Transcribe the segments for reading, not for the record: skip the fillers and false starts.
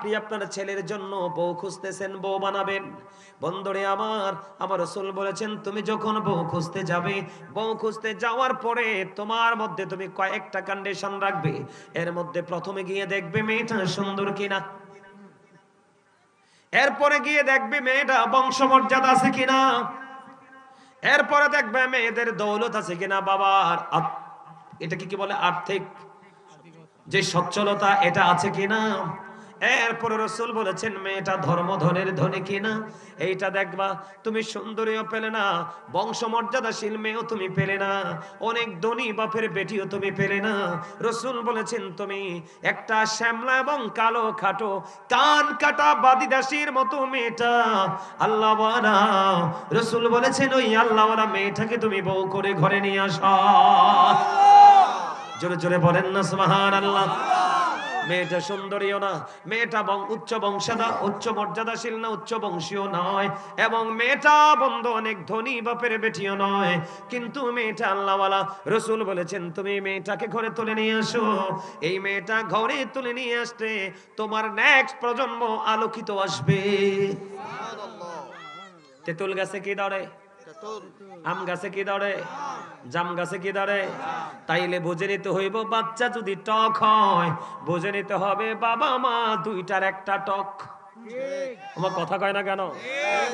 আপনি আপনার ছেলের জন্য বউ খুঁজতেছেন, বউ বানাবেন। বন্ধুরে আমার রাসূল বলেছেন তুমি যখন বউ খুঁজতে যাবে, বউ খুঁজতে যাওয়ার পরে তোমার মধ্যে তুমি কয়েকটা কন্ডিশন রাখবে। এর মধ্যে প্রথমে গিয়ে দেখবে মেয়েটা সুন্দর কিনা, এরপরে গিয়ে দেখবে মেয়েটা বংশমর্যাদা আছে কিনা, এরপরে দেখবে মেয়েদের দৌলত আছে কিনা, বাবার এটা কি বলে আর্থিক যে সচ্ছলতা এটা আছে কিনা। এরপরে রাসূল বলেছেন মেয়েটা ধর্মধনের ধনী কিনা, এইটা দেখবা। তুমি সুন্দরীও পেলে না, বংশমর্যাদাশীল মেয়েও তুমি পেলে না, অনেক ধনী বাপের বেটিও তুমি পেলে না। রাসূল বলেছেন তুমি একটা শ্যামলা এবং কালো খাটো কান কাটা বাদিদাসীর মতো মেয়েটা আল্লাহ ওয়ালা, রাসূল বলেছেন ওই আল্লাহ ওয়ালা মেয়েটাকে তুমি বউ করে ঘরে নিয়ে আসো। জোরে জোরে বলেন না সুবহানাল্লাহ। মেয়েটা সুন্দরীও না, মেয়েটা উচ্চ বংশধর, উচ্চ মর্যাদাশীল না, উচ্চ বংশীয় নয়, এবং মেয়েটা বন্ধু অনেক ধনী বাপের বেটিও নয়, কিন্তু মেয়েটা আল্লাহওয়ালা। রাসূল বলেছেন তুমি মেয়েটাকে ঘরে তুলে নিয়ে আসো। এই মেয়েটা ঘরে তুলে নিয়ে আসতে তোমার নেক্সট প্রজন্ম আলোকিত আসবে। তেঁতুল গাছে কি ধরে? আম গাছে কি ধরে? জাম গাছে কি ধরে? তাইলে বুঝে নিতে হইব বাচ্চা যদি টক হয়, বুঝে নিতে হবে বাবা মা দুইটার একটা টক। আমার কথা কয় না কেন?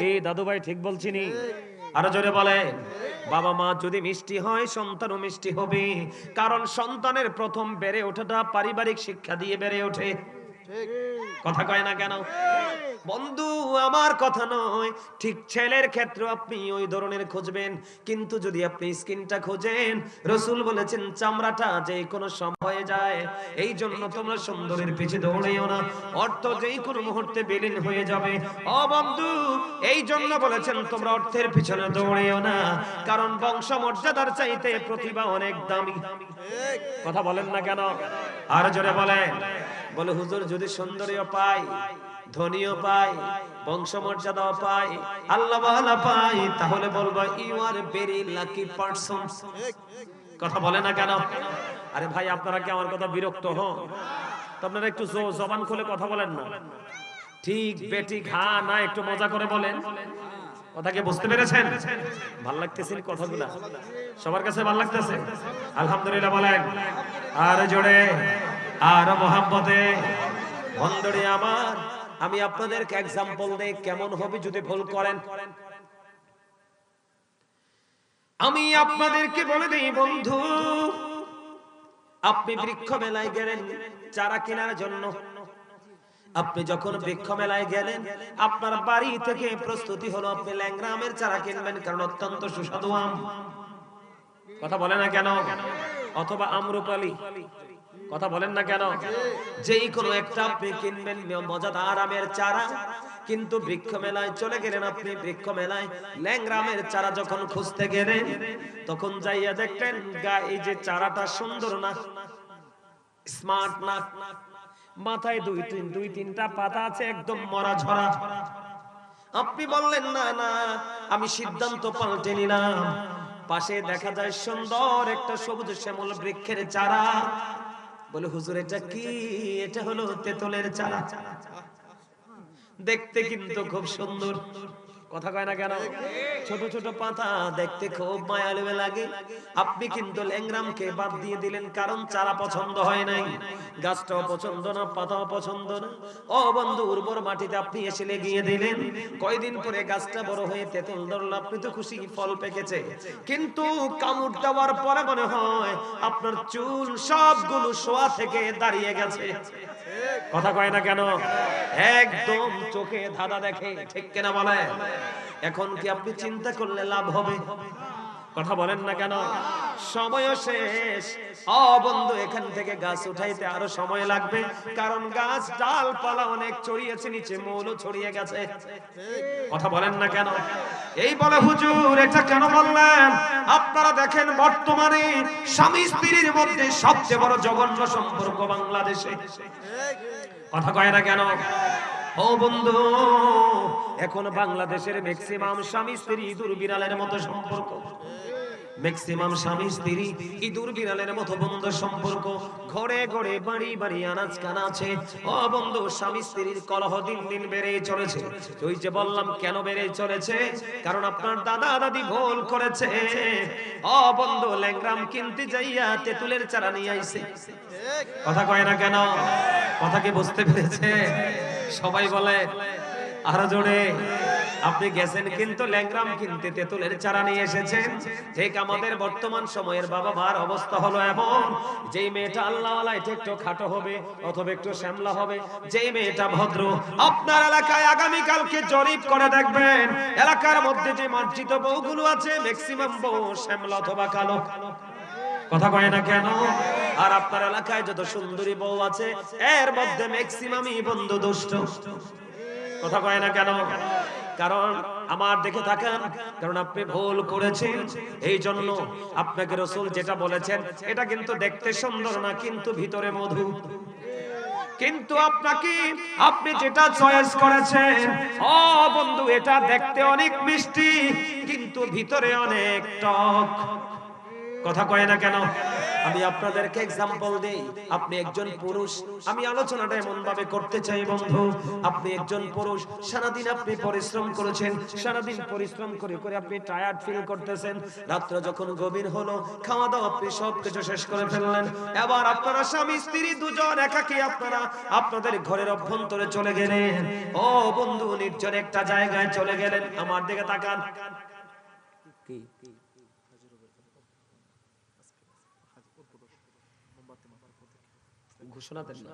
এই দাদু ভাই ঠিক বলছিনি? আরো জোরে বলে। বাবা মা যদি মিষ্টি হয় সন্তানও মিষ্টি হবে, কারণ সন্তানের প্রথম বেড়ে ওঠাটা পারিবারিক শিক্ষা দিয়ে বেড়ে ওঠে। কথা কয় না কেন? বন্ধু আমার কথা নয়, ঠিক ছেলের ক্ষেত্রে আপনি ওই ধরনের খুঁজবেন, কিন্তু যদি আপনি স্কিনটা খোঁজেন, রাসূল বলেছেন চামড়াটা যে কোনো সময়ে যায়, এই জন্য তোমরা সুন্দরের পিছে দৌড়াইও না, অর্থ যেই কোনো মুহূর্তে বিলীন হয়ে যাবে। ও বন্ধু, এই জন্য বলেছেন তোমরা অর্থের পিছনে দৌড়াইও না, কারণ বংশমর্যাদার চাইতে প্রতিভা অনেক দামি। কথা বলেন না কেন? আর জোরে বলেন। বলে হুজুর যদি সুন্দরীও পাই, ধনীও পাই, বংশমর্যাদাও পাই, আল্লাহ ওয়ালা পাই, তাহলে বলবো you are very lucky person. কথা বলে না কেন? আরে ভাই আপনারা কি আমার কথা বিরক্ত হন? তো আপনারা একটু জবান খুলে কথা বলেন না। ঠিক বেটি খা না, একটু মজা করে বলেন। কথা কি বুঝতে পেরেছেন? ভাল লাগতেছে কথাগুলা? সবার কাছে ভাল লাগতেছে? আলহামদুলিল্লাহ বলেন আর জোরে, আর মোহাম্মতে। বন্ধুরে আমার, আমি আপনাদেরকে এক্সাম্পল দেই কেমন হবে যদি ভুল করেন। আমি আপনাদেরকে বলে দেই বন্ধু, আপনি বৃক্ষ মেলায় গেলেন চারা কেনার জন্য। আপনি যখন বৃক্ষ মেলায় গেলেন, আপনার বাড়ি থেকে প্রস্তুতি হলো আপনি ল্যাংড়া আমের চারা কিনবেন, কারণ অত্যন্ত সুস্বাদু আম। কথা বলে না কেন? অথবা আম্রপালি। কথা বলেন না কেন? যেই কোনো একটা আপনি কিনবেন মজাদার আমের চারা, কিন্তু বৃক্ষ মেলায় চলে গেলেন আপনি। বৃক্ষ মেলায় ল্যাংড়া আমের চারা যখন খুঁজতে গেলেন, তখন যাইয়া দেখলেন এই যে চারাটা সুন্দর না, স্মার্ট না, মাথায় দুই তিনটা পাতা আছে একদম মরা ঝরা। আপনি বললেন না না, আমি সিদ্ধান্ত পাল্টে নিলাম। পাশে দেখা যায় সুন্দর একটা সবুজ শ্যামল বৃক্ষের চারা। বলে হুজুর এটা কি? এটা হলো তেঁতুলের চারা। দেখতে কিন্তু খুব সুন্দর। কথা কয় না কেন? ছোট ছোট পাতা, দেখতে খুব মায়ালু লাগে। আপনি কিন্তু ল্যাংরামকে বাদ দিয়ে দিলেন, কারণ চারা পছন্দ হয় নাই, গাছটাও পছন্দ না, পাতাও পছন্দ না। ও বন্ধু, উর্বর মাটিতে আপনি এসে লেগিয়ে দিলেন। কয়দিন পরে গাছটা বড় হয়ে তেঁতুল ধরল, আপনি তো খুশি, ফল পেকেছে। কিন্তু কামড় দেওয়ার পরে মনে হয় আপনার চুল সবগুলো শোয়া থেকে দাঁড়িয়ে গেছে। কথা কয় না কেন? একদম চোখে ধাঁধা দেখে, ঠিক কিনা বলে? এখন কি আপনি চিন্তা করলে লাভ হবে? কথা বলেন না কেন? সময় শেষ। ও বন্ধু, এখান থেকে গাছ উঠাইতে আরো সময় লাগবে, কারণ গাছ ডালপালা অনেক ছড়িয়েছে, নিচে মৌলও ছড়িয়ে গেছে। কথা বলেন না কেন? এই বলে হুজুর এটা কেন বললেন? আপনারা দেখেন বর্তমানে স্বামী স্ত্রীর মধ্যে সবচেয়ে বড় জঘন্য সম্পর্ক বাংলাদেশে। কথা কয় না কেন? ও বন্ধু, এখন বাংলাদেশের ম্যাক্সিমাম স্বামী স্ত্রী ইঁদুর বিড়ালের মতো সম্পর্ক। ম্যাক্সিমাম স্বামী স্ত্রী ইঁদুর বিড়ালের মতো বন্ধু সম্পর্ক, ঘরে ঘরে বাড়ি বাড়ি আনাজ কানা আছে। ও বন্ধু, স্বামী স্ত্রীর কলহ দিন দিন বেড়ে চলেছে। ওই যে বললাম কেন বেড়ে চলেছে, কারণ আপনার দাদা দাদি ভুল করেছে। ও বন্ধু, ল্যাংরাম কিনতে যাইয়া তেঁতুলের চারা নিয়ে আইছে। কথা কয় না কেন? কথা কি বুঝতে পেরেছে? সবাই বলে আরো জোরে। আপনি গেছেন কিন্তু ল্যাংরাম কিনতে, তেঁতুলের চারা নিয়ে এসেছেন। ঠিক আমাদের বর্তমান সময়ের বাবা মার অবস্থা হলো এমন, যেই মেয়েটা আল্লাহওয়ালা এটা একটু খাটো হবে অথবা একটু শ্যামলা হবে, যেই মেয়েটা ভদ্র, আপনার এলাকায় আগামীকালকে জরিপ করে দেখবেন, এলাকার মধ্যে যে মার্জিত বউগুলো আছে ম্যাক্সিমাম বউ শ্যামলা অথবা কালো। কথা কয় না কেন? আর আপনার এলাকায় যত সুন্দরী বউ আছে এর মধ্যে ম্যাক্সিমামই বন্ধু দুষ্ট। কথা কয় না কেন? কারণ আমার দেখে থাকেন, কারণ আপনি ভুল করেছেন। এই জন্য আপনাকে রাসূল যেটা বলেছেন এটা কিন্তু দেখতে সুন্দর না, কিন্তু ভিতরে মধু। কিন্তু আপনি যেটা চয়েস করেছেন, ও বন্ধু, এটা দেখতে অনেক মিষ্টি কিন্তু ভিতরে অনেক টক। কথা কয় না কেন? আমি আপনাদেরকে এক্সাম্পল দেই। আপনি একজন পুরুষ, আমি আলোচনাটা এমন ভাবে করতে চাই বন্ধু, আপনি একজন পুরুষ, সারাদিন আপনি পরিশ্রম করেছেন, সারাদিন পরিশ্রম করে করে আপনি টায়ার্ড ফিল করতেছেন। রাত্র যখন গভীর হলো, খাওয়া দাওয়া আপনি সবকিছু শেষ করে ফেললেন। এবার আপনারা স্বামী স্ত্রী দুজন একাকী আপনারা আপনাদের ঘরের অভ্যন্তরে চলে গেলেন। ও বন্ধু, নির্জন একটা জায়গায় চলে গেলেন। আমার দিকে তাকান। কি ঘোষণা দেন না?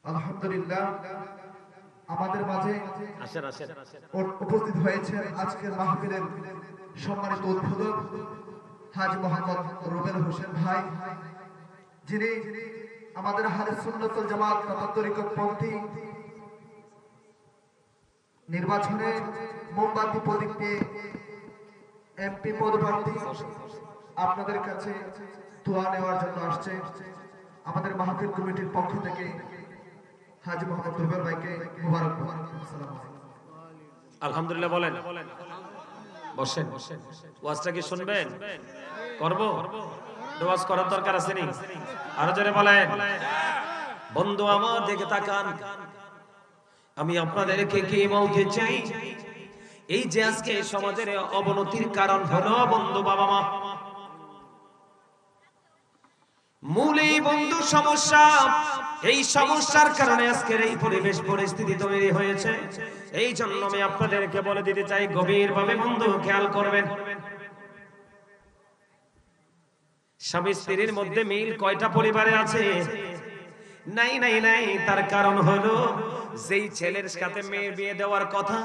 আলহামদুলিল্লাহ, আমাদের মাঝে উপস্থিত হয়েছেন আজকের মাহফিলের সম্মানিত উদ্বোধক হাজী মোহাম্মদ রুবেল হোসেন ভাই, যিনি আমাদের আহলে সুন্নাত ওয়াল জামাত তরিকতপন্থী নির্বাচনে মোমবাতি প্রতীক নিয়ে এমপি পদপ্রার্থী। আপনাদের কাছে দোয়া নেওয়ার জন্য আসছে। আমাদের মাহফিল কমিটির পক্ষ থেকে হাজী মোহাম্মদ রুবেল ভাইকে মুবারকবাদ। আসসালামু আলাইকুম। আলহামদুলিল্লাহ বলেন। বসেন। ওয়াজটা কি শুনবেন? করব? ওয়াজ করার দরকার আছে নি? আরো জোরে বলেন। বন্ধু আমার দিকে তাকান। আমি আপনাদেরকে কি বলতে চাই, এই যে আজকে সমাজের অবনতির কারণ হলো বন্ধু বাবা মা। মূলে বন্ধু সমস্যা, এই সমস্যার কারণে আজকের এই পরিবেশ পরিস্থিতি তৈরি হয়েছে। এই জন্য আমি আপনাদেরকে বলে দিতে চাই, গভীরভাবে বন্ধু খেয়াল করবেন। স্বামী স্ত্রীর মধ্যে মিল কয়টা পরিবারে আছে? নাই নাই নাই। তার কারণ হলো, যেই ছেলের সাথে মেয়ের বিয়ে দেওয়ার কথা,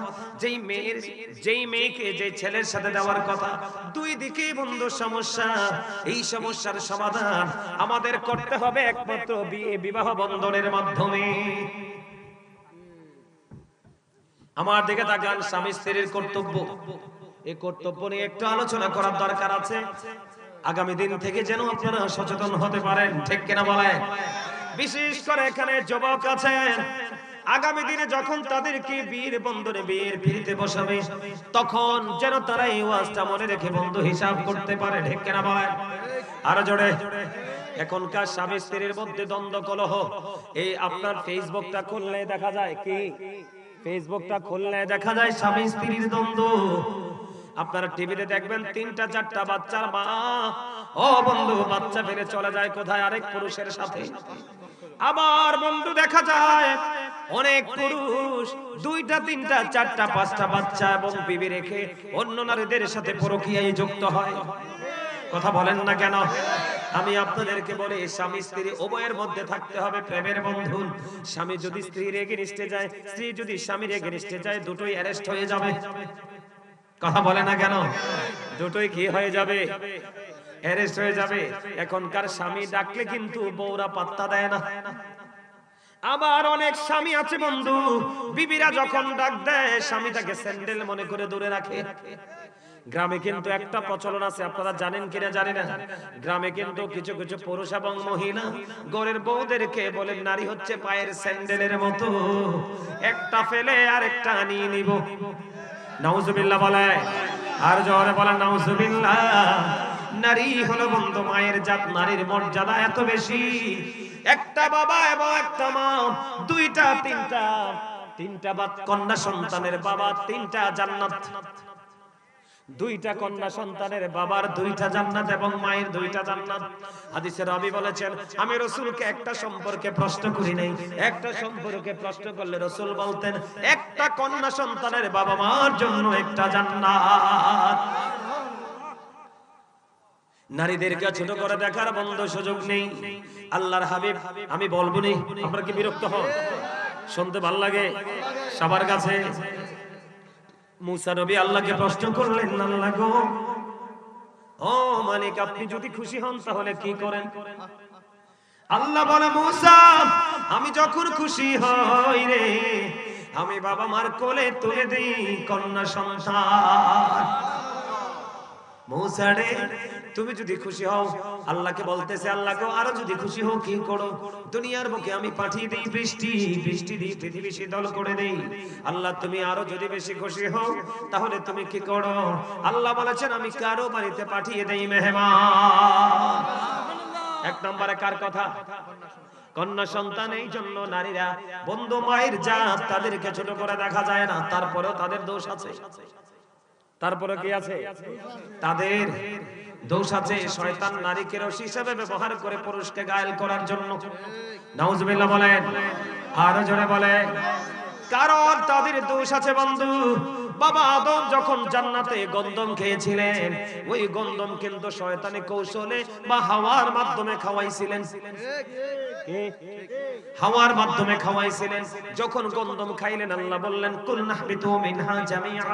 যেই মেয়েকে যে ছেলের সাথে দেওয়ার কথা, দুই দিকেই বন্ধু সমস্যা। এই সমস্যার সমাধান আমাদের করতে হবে একমাত্র বিবাহ বন্ধনের মাধ্যমে। আমার দিকে তাকান। স্বামী স্ত্রীর কর্তব্য, এই কর্তব্য নিয়ে একটু আলোচনা করার দরকার আছে। আগামী দিন থেকে যেন আপনারা সচেতন হতে পারেন, ঠিক কিনা বলেন? বিশেষ করে এখানে যুবক আছেন, আগামী দিনে যখন তাদেরকে বিয়ের বন্ধনে বিয়ের পিড়িতে বসাবে, তখন যেন তারা এই ওয়াজটা মনে রেখে বন্ধু হিসাব করতে পারে, ঠিক কিনা বলেন? আরো জোরে। এখনকার স্বামী স্ত্রীর মধ্যে দ্বন্দ্ব কলহ, এই আপনার ফেসবুকটা খুললে দেখা যায় কি? ফেসবুকটা খুললে দেখা যায় স্বামী স্ত্রীর দ্বন্দ্ব। আপনারা টিভিতে দেখবেন 3টা 4টা বাচ্চার মা, ও বন্ধু, বাচ্চা ফেলে চলে যায় কোথায়? আরেক পুরুষের সাথে। আবার বন্ধু দেখা যায় অনেক পুরুষ 2টা 3টা 4টা 5টা বাচ্চা এবং বিবি রেখে অন্য নারীদের সাথে পরকীয়ায় যুক্ত হয়। কথা বলেন না কেন? আমি আপনাদেরকে বলি, স্বামী স্ত্রী উভয়ের মধ্যে থাকতে হবে প্রেমের বন্ধন। স্বামী যদি স্ত্রীর এগেইনস্টে যায়, স্ত্রী যদি স্বামীর এগেইনস্টে যায়, দুটোই অ্যারেস্ট হয়ে যাবে। কথা বলে না কেন? দুটোই কি হয়ে যাবে? অ্যারেস্ট হয়ে যাবে। এখনকার স্বামী ডাকলে কিন্তু বউরা পাত্তা দেয় না। আবার অনেক স্বামী আছে বন্ধু, বিবিরা যখন ডাক দেয় স্বামীটাকে স্যান্ডেল মনে করে দূরে রাখে। গ্রামে কিন্তু একটা প্রচলন আছে, আপনারা জানেন কিনা জানি না, গ্রামে কিন্তু কিছু কিছু পুরুষ এবং মহিলা ঘরের বউদেরকে বলে নারী হচ্ছে পায়ের স্যান্ডেলের মতো, একটা ফেলে আর একটা নিয়ে নিব। নাউজুবিল্লাহ বলে, আর জোরে বলে নাউজুবিল্লাহ। নারী হলো বন্ধু মায়ের জাত, নারীর মর্যাদা এত বেশি। একটা বাবা এবং একটা মা, দুইটা তিনটা কন্যা সন্তানের বাবা, তিনটা জান্নাত। দুইটা কন্যা সন্তানের বাবার দুইটা জান্নাত এবং মায়ের দুইটা জান্নাত। হাদিসে নবী বলেছেন, আমি রাসূলকে একটা সম্পর্কে প্রশ্ন করি নাই, একটা সম্পর্কে প্রশ্ন করলে রাসূল বলতেন একটা কন্যা সন্তানের বাবা মার জন্য একটা জান্নাত। নারীদেরকে ছোট করে দেখার বন্ধ সুযোগ নেই। আল্লাহর হাবিব, আমি বলবো নি, আপনারা কি বিরক্ত হন? শুনতে ভালো লাগে সবার কাছে। মুসা নবী আল্লাহকে প্রশ্ন করলেন, আল্লাহ গো, ও মালিক, আপনি যদি খুশি হন তাহলে কি করেন? আল্লাহ বলে, মুসা, আমি যখন খুশি হই রে, আমি বাবা মার কোলে তুলে দেই কন্যা সন্তান। মুসা রে, তুমি যদি খুশি হও, আল্লাহকে বলতেছে, আল্লাহ গো, আরো যদি খুশি হও কি করো? দুনিয়ার বুকে আমি পাঠিয়ে দেই বৃষ্টি দিয়ে পৃথিবী শীতল করে দেই। আল্লাহ তুমি আরো যদি বেশি খুশি হও তাহলে তুমি কি করো? আল্লাহ বলেছেন, আমি কারো বাড়িতে পাঠিয়ে দেই মেহমান। এক নম্বরে কার কথা? কন্যা সন্তান। এই জন্য নারীরা বন্ধু মায়ের জাত, তাদেরকে ছোট করে দেখা যায় না, তারপরেও তাদের দোষ আছে। তারপরে কি আছে? তাদের দোষ আছে। শয়তান নারীকে রশি হিসেবে ব্যবহার করে পুরুষকে ঘায়েল করার জন্য। নাউজুবিল্লাহ বলেন, আর জোরে বলেন। কারণ তাদের দোষ আছে বন্ধু। বাবা আদম যখন জান্নাতে গন্ধম খেয়েছিলেন, ওই গন্ধম কিন্তু শয়তানি কৌশলে বা হাওয়ার মাধ্যমে খাওয়াইছিলেন। হাওয়ার মাধ্যমে খাওয়াইছিলেন। যখন গন্ধম খাইলেন, আল্লাহ বললেন, কুল নাহবিতু মিনহা জামিআ।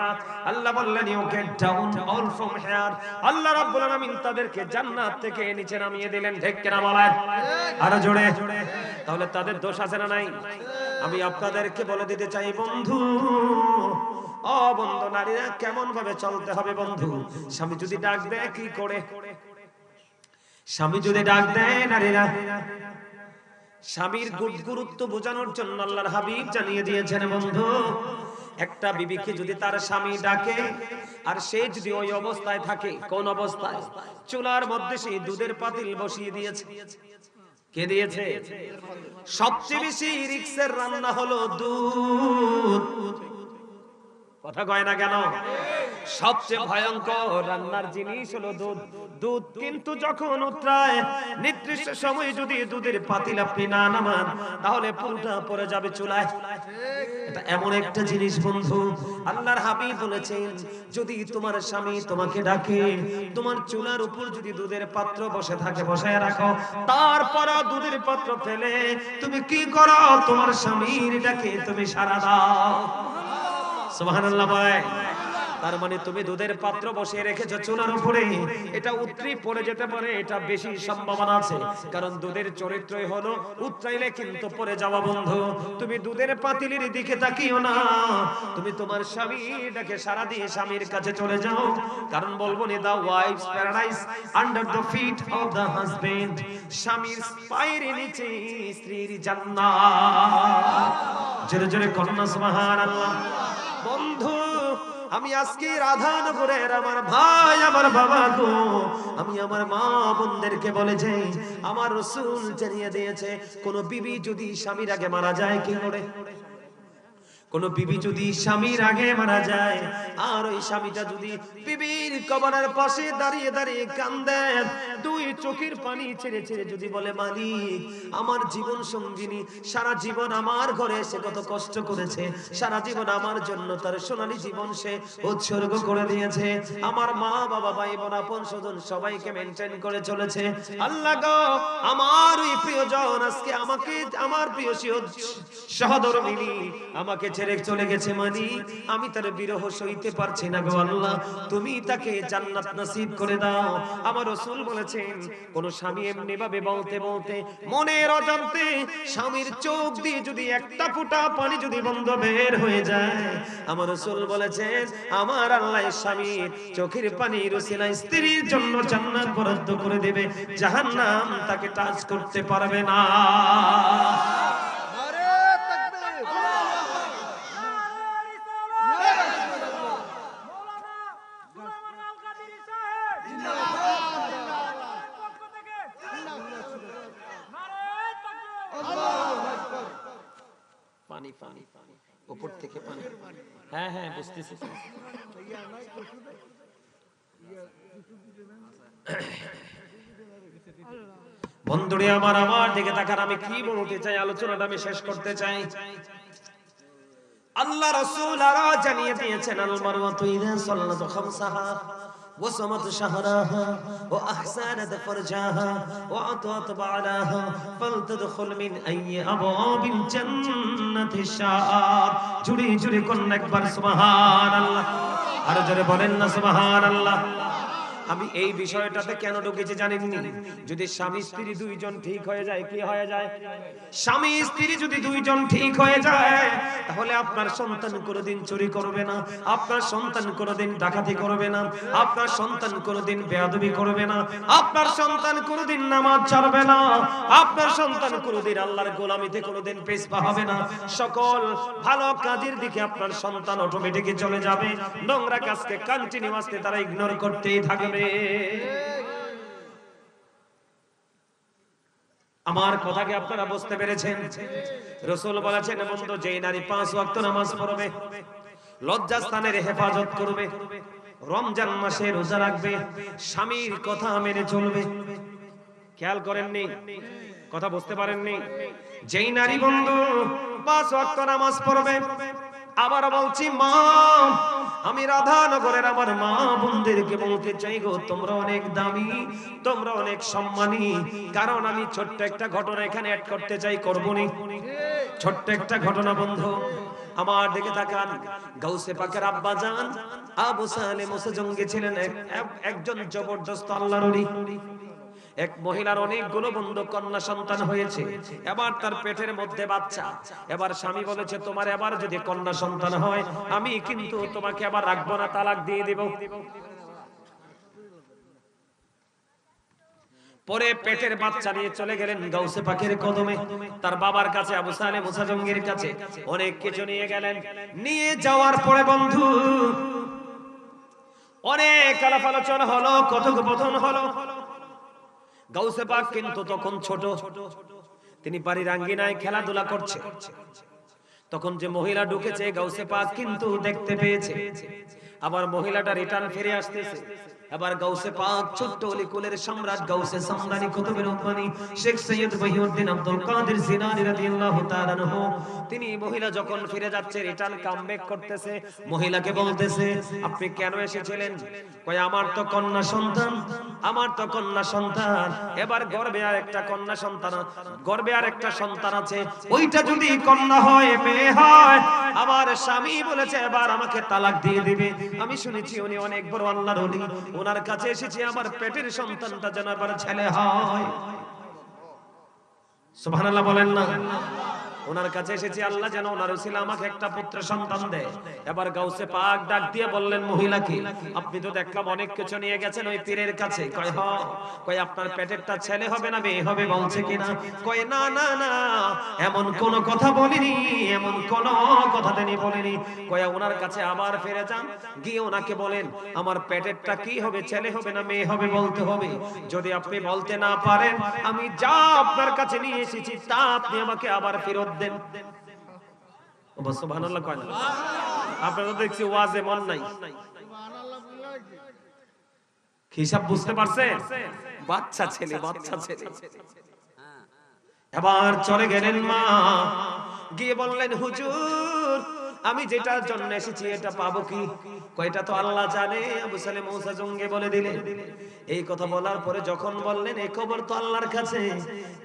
আল্লাহ বললেন, you get down all from here. আল্লাহ রাব্বুল আলামিন তাদেরকে জান্নাত থেকে নিচে নামিয়ে দিলেন। ঠিক কিনা বলেন? আর জোরে। তাহলে তাদের দোষ আছে না নাই? আমি আপনাদেরকে বলে দিতে চাই বন্ধু, ও বন্ধু, নারীরা কেমন ভাবে চলতে হবে বন্ধু। স্বামী যদি ডাক দেয় কি করে? স্বামী যদি ডাক দেয়, নারীরা স্বামীর গুরুত্ব বোঝানোর জন্য আল্লাহর হাবিব জানিয়ে দিয়েছেন বন্ধু, একটা বিবিকে যদি তার স্বামী ডাকে আর সে যদি ওই অবস্থায় থাকে, কোন অবস্থায়? চুলার মধ্যে সেই দুধের পাতিল বসিয়ে দিয়েছে। কে দিয়েছে? সবচেয়ে বেশি রিস্কের রান্না হলো দুধ। কথা কয় না কেন? সবচেয়ে ভয়ঙ্কর রান্নার জিনিস হলো দুধ। দুধ কিন্তু যখন উতরায়, নির্দিষ্ট সময় যদি দুধের পাতিল আপনি না নামান, তাহলে পুরোটা পড়ে যাবে চুলায়। এটা এমন একটা জিনিস বন্ধু, আল্লাহর হাবিব বলেছেন, যদি তোমার স্বামী তোমাকে ডাকে, তোমার চুলার উপর যদি দুধের পাত্র বসে থাকে, বসায় রাখো, তারপর দুধের পাত্র ফেলে তুমি কি করো? তোমার স্বামীর ডাকে তুমি সাড়া দাও। সুবহানাল্লাহ বলে। তার মানে তুমি দুধের পাত্র বসিয়ে রেখেছো চুলার উপরে, এটা উতরি পড়ে যেতে পারে, এটা বেশি সম্ভাবনা আছে। কারণ দুধের চরিত্রই হলো উতরাইলে কিন্তু পড়ে যাওয়া বন্ধু। তুমি দুধের পাতিলের দিকে তাকিও না, তুমি তোমার স্বামীটাকে সারা দিয়ে স্বামীর কাছে চলে যাও। কারণ বলবো নি, the wives paradise under the feet of the husband. স্বামীর পায়ের নিচে স্ত্রীর জান্নাত। জোরে জোরে কন্যা সুবহানাল্লাহ। বন্ধু, আমি আজকে রাধানগরের আমার ভাই, আমার বাবা গো, আমি আমার মা বোনদেরকে বলে যাই, আমার রাসূল জানিয়ে দিয়েছে, কোন বিবি যদি স্বামীর আগে মারা যায় কি করে? কোন বিবি যদি স্বামীর আগে মারা যায়, আর ওই স্বামীটা যদি বিবির কবরের পাশে দাঁড়িয়ে দাঁড়িয়ে কান্দে, দুই চোখের পানি ছেড়ে ছেড়ে যদি বলে, মালিক, আমার জীবন সঙ্গিনী সারা জীবন আমার ঘরে এসে কত কষ্ট করেছে, সারা জীবন আমার জন্য তার সোনালী জীবন সে উৎসর্গ করে দিয়েছে, আমার মা বাবা ভাই বোন আপন স্বজন সবাইকে মেনটেন করে চলেছে, আল্লাহ গো, আমার ওই প্রিয়জন আজকে আমাকে, আমার প্রিয় সহধর্মিনী আমাকে ছেড়ে চলে গেছে, মানে আমি তার বিরহ সইতে পারছি না গো আল্লাহ, তুমি তাকে জান্নাত নসিব করে দাও। আমার রাসূল বলেছেন, কোন স্বামী এমনি ভাবে বলতে বলতে মনের অজান্তে স্বামীর চোখ দিয়ে যদি একটা ফোঁটা পানি যদি বন্ধ বের হয়ে যায়, আমার রাসূল বলেছেন আমার আল্লাহ স্বামীর চোখের পানির উসিলায় স্ত্রীর জন্য জান্নাত বরাদ্দ করে দেবে, জাহান্নাম তাকে টাচ করতে পারবে না। পানি পানি পানি উপর থেকে পানি, হ্যাঁ হ্যাঁ বুঝতেছি। বন্ধুরে আমার আমার দিকে তাকান, আমি কি বলতে চাই, আলোচনাটা আমি শেষ করতে চাই। আল্লাহ রাসূল আরো জানিয়ে দিয়েছেন, আল মারওয়াতু ইযা সাল্লাতু খামসাহা ওয়া সামাত শাহরাহা ওয়া আহসানাত ফারজাহা ওয়া আতাত বা'লাহা ফালতাদখুল মিন আইয়ি আবওয়াবিল জান্নাতি শাআত। জুড়ে জুড়ে কোন একবার সুবহানাল্লাহ, আর জোরে বলেন না সুবহানাল্লাহ। আমি এই বিষয়টাতে কেন ঢুকেছি জানেননি? যদি স্বামী স্ত্রী দুইজন ঠিক হয়ে যায়, কি হয়ে যায়? স্বামী স্ত্রী যদি দুইজন ঠিক হয়ে যায়, তাহলে আপনার সন্তান কোনোদিন চুরি করবে না, আপনার সন্তান কোনোদিন ডাকাতি করবে না, আপনার সন্তান কোনোদিন বেয়াদবি করবে না, আপনার সন্তান কোনোদিন নামাজ ছাড়বে না, আপনার সন্তান কোনোদিন আল্লাহর গোলামিতে কোনোদিন পেছপা হবে না। সকল ভালো কাজের দিকে আপনার সন্তান অটোমেটিকই চলে যাবে, নোংরা কাজকে কন্টিনিউয়াসলি তারা ইগনোর করতেই থাকবে। আমার কথা কি আপনারা বুঝতে পেরেছেন? রাসূল বলেছেন, বন্ধু, যেই নারী 5 ওয়াক্ত নামাজ পড়বে, লজ্জাস্থানের হেফাজত করবে, রমজান মাসে রোজা রাখবে, স্বামীর কথা মেনে চলবে, খেয়াল করেননি? কথা বুঝতে পারেননি? যেই নারী বন্ধু 5 ওয়াক্ত নামাজ পড়বে, আবার বলছি মা, আমি রাধানগরের আমার মা বোনদেরকে বলতে চাই গো, তোমরা অনেক দামি, তোমরা অনেক সম্মানী। কারণ আমি ছোট্ট একটা ঘটনা এখানে অ্যাড করতে চাই, করবনি? ছোট্ট একটা ঘটনা বন্ধু, আমার দিকে তাকান। গাউসে পাকের আব্বা জান আবু সালেম মুসাজঙ্গি ছিলেন একজন জবরদস্ত আল্লাহর ওলি। এক মহিলার অনেকগুলো বন্ধু কন্যা সন্তান হয়েছে, এবার তার পেটের মধ্যে বাচ্চা। এবার স্বামী বলেছে, তোমার এবার যদি কন্যা সন্তান হয়, আমি কিন্তু তোমাকে আবার রাখবো না, তালাক দিয়ে দেব। পরে পেটের বাচ্চা নিয়ে চলে গেলেন গাউসে পাকের কদমে, তার বাবার কাছে, আবু সালেম মুসাজঙ্গির কাছে অনেক কিছু নিয়ে গেলেন। নিয়ে যাওয়ার পরে বন্ধু অনেক আলাপ আলোচনা হলো, কথোপকথন হলো। গাউসে পাক কিন্তু তখন ছোট, তিনি বাড়ির আঙ্গিনায় খেলাধুলা করছে। তখন যে মহিলা ঢুকেছে, গাউসে পাক কিন্তু দেখতে পেয়েছে। আবার মহিলাটা রিটার্ন ফিরে আসতেছে। এবার গাউসে পাক ছোট্ট ওলি কুলের সম্রাট গাউসে সামদানি কুতুবে রব্বানি শেখ সৈয়দ মহিউদ্দিন আব্দুল কাদের জিলানী রাদিয়াল্লাহু তাআলা আনহু, তিনি মহিলা যখন ফিরে যাচ্ছে, রিটার্ন কামব্যাক করতেছে, মহিলাকে বলতেছে, আপনি কেন এসেছিলেন? কয়, আমার তো কন্যা সন্তান, আমার তো কন্যা সন্তান, এবার গর্ভে আর একটা কন্যা সন্তান, গর্ভে আর একটা সন্তান আছে, ওইটা যদি কন্যা হয়, মেয়ে হয়, আমার স্বামী বলেছে এবার আমাকে তালাক দিয়ে দিবে। আমি শুনেছি উনি অনেক বড় আল্লাহর ওলি, ওনার কাছে এসেছি আমার পেটের সন্তানটা যেন আবার ছেলে হয়। সুবহানাল্লাহ বলেন না? ওনার কাছে এসেছি আল্লাহ যেন ওনার উসিলা আমাকে একটা পুত্র সন্তান দেয়। এবার গাউসে পাক ডাক দিয়ে বললেন মহিলাকে, আপনি তো দেখলাম অনেক কিছু নিয়ে গেছেন ওই পীরের কাছে। কয়, হ্যাঁ। কয়, আপনার পেটেরটা ছেলে হবে না মেয়ে হবে বলছে কিনা? কয়, না না না, এমন কোন কথা বলিনি, এমন কোন কথা তিনি বলিনি। কয়, ওনার কাছে আবার ফিরে যান, গিয়ে ওনাকে বলেন আমার পেটেরটা কি হবে, ছেলে হবে না মেয়ে হবে বলতে হবে। যদি আপনি বলতে না পারেন, আমি যা আপনার কাছে নিয়ে এসেছি তা আপনি আমাকে আবার ফেরত দেন। সুবহানাল্লাহ কয় না? আপনারা দেখছি ওয়াজে মন নাই, হিসাব বুঝতে পারছেন? বাচ্চা ছেলে, বাচ্চা ছেলে। এবার চলে গেলেন মা, গিয়ে বললেন, হুজুর আমি যেটার জন্য এসেছি এটা পাবো কি? কয়টা তো আল্লাহ জানে। আবু সালেম মুসাজঙ্গি বলে দিলেন। এই কথা বলার পরে যখন বললেন এই খবর তো আল্লাহর কাছে,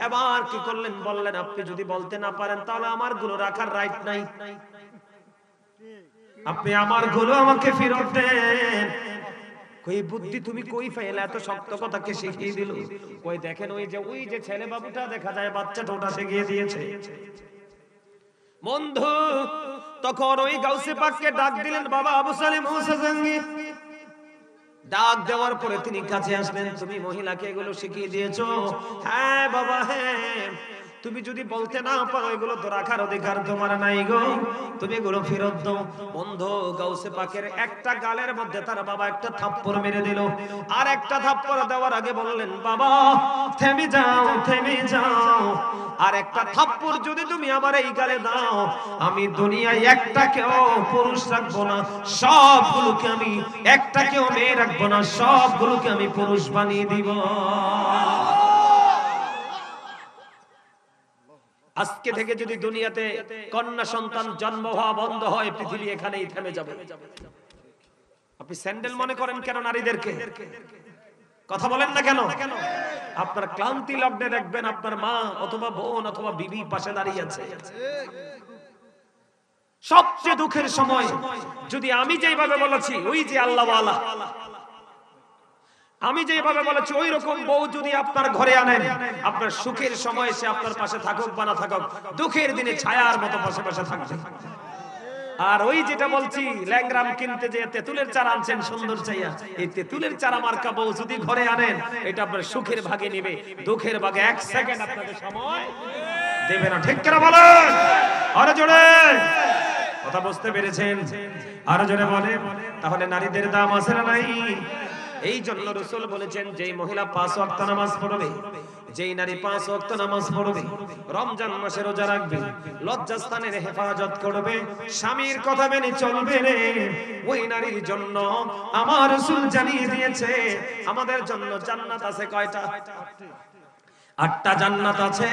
এবার কি করলেন? বললেন, আপনি যদি বলতে না পারেন তাহলে আমার গুলো রাখার রাইট নাই। আপনি আমার গুলো আমাকে ফেরত দেন। কই বুদ্ধি তুমি কই পাইলা? এত শক্ত কথা কে শিখিয়ে দিল? কই দেখেন ওই যে ছেলে বাবুটা দেখা যায় বাচ্চাটা ওটা শিখিয়ে দিয়েছে। বন্ধু তখন ওই গাউসে পাককে ডাক দিলেন, বাবা আবু সালেম মুসা জাঙ্গি। ডাক দেওয়ার পরে তিনি কাছে আসলেন, তুমি মহিলাকে এগুলো শিখিয়ে দিয়েছো? হ্যাঁ বাবা হ্যাঁ। তুমি যদি বলতে না পারো এগুলো তো রাখার অধিকার তোমার নাই গো, তুমি এগুলো ফেরত দাও। বন্ধু গাউসে পাকের একটা গালের মধ্যে তার বাবা একটা থাপ্পড় মেরে দিল। আর একটা থাপ্পড় দেওয়ার আগে বললেন, বাবা থেমে যাও থেমে যাও, আর একটা থাপ্পড় যদি তুমি আমার এই গালে দাও, আমি দুনিয়ায় একটাকেও পুরুষ রাখবো না, সবগুলোকে আমি একটাকেও মেয়ে রাখবো না, সবগুলোকে আমি পুরুষ বানিয়ে দিব। আজকে থেকে যদি দুনিয়াতে কন্যা সন্তান জন্ম হওয়া বন্ধ হয়, পৃথিবী এখানেই থেমে যাবে। আপনি স্যান্ডেল মনে করেন কেন নারীদেরকে? কথা বলেন না কেন? আপনার ক্লান্তি লগ্নে দেখবেন আপনার মা অথবা বোন অথবা বিবি পাশে দাঁড়িয়ে আছে। সবচেয়ে দুঃখের সময় যদি আমি যেভাবে বলেছি, ওই যে আল্লাহওয়ালা, আমি যেভাবে বলেছি ওই রকম বউ যদি আপনার ঘরে আনেন, আপনার সুখের সময় সে আপনার পাশে থাকুক বা না থাকুক, দুঃখের দিনে ছায়ার মতো পাশে পাশে থাকবে। আর ওই যেটা বলছি, ল্যাংরাম কিনতে যে তেঁতুলের চারা আনছেন সুন্দর চাইয়া, এই তেঁতুলের চারা মার্কা বউ যদি ঘরে আনেন, এটা আপনার সুখের ভাগে নিবে, দুঃখের ভাগে এক সেকেন্ড আপনাকে সময় দেবে না। ঠিক কেন বলেন? আরো জোরে কথা বুঝতে পেরেছেন? আরো জোরে বলেন। তাহলে নারীদের দাম আছে না নাই? এই জন্য রাসূল বলেছেন, যেই মহিলা 5 ওয়াক্ত নামাজ পড়বে, যেই নারী 5 ওয়াক্ত নামাজ পড়বে, রমজান মাসে রোজা রাখবে, লজ্জাস্থানের হেফাজত করবে, স্বামীর কথা মেনে চলবে রে, ওই নারীর জন্য আমার রাসূল জানিয়ে দিয়েছে আমাদের জন্য জান্নাত আছে কয়টা? 8টা জান্নাত আছে।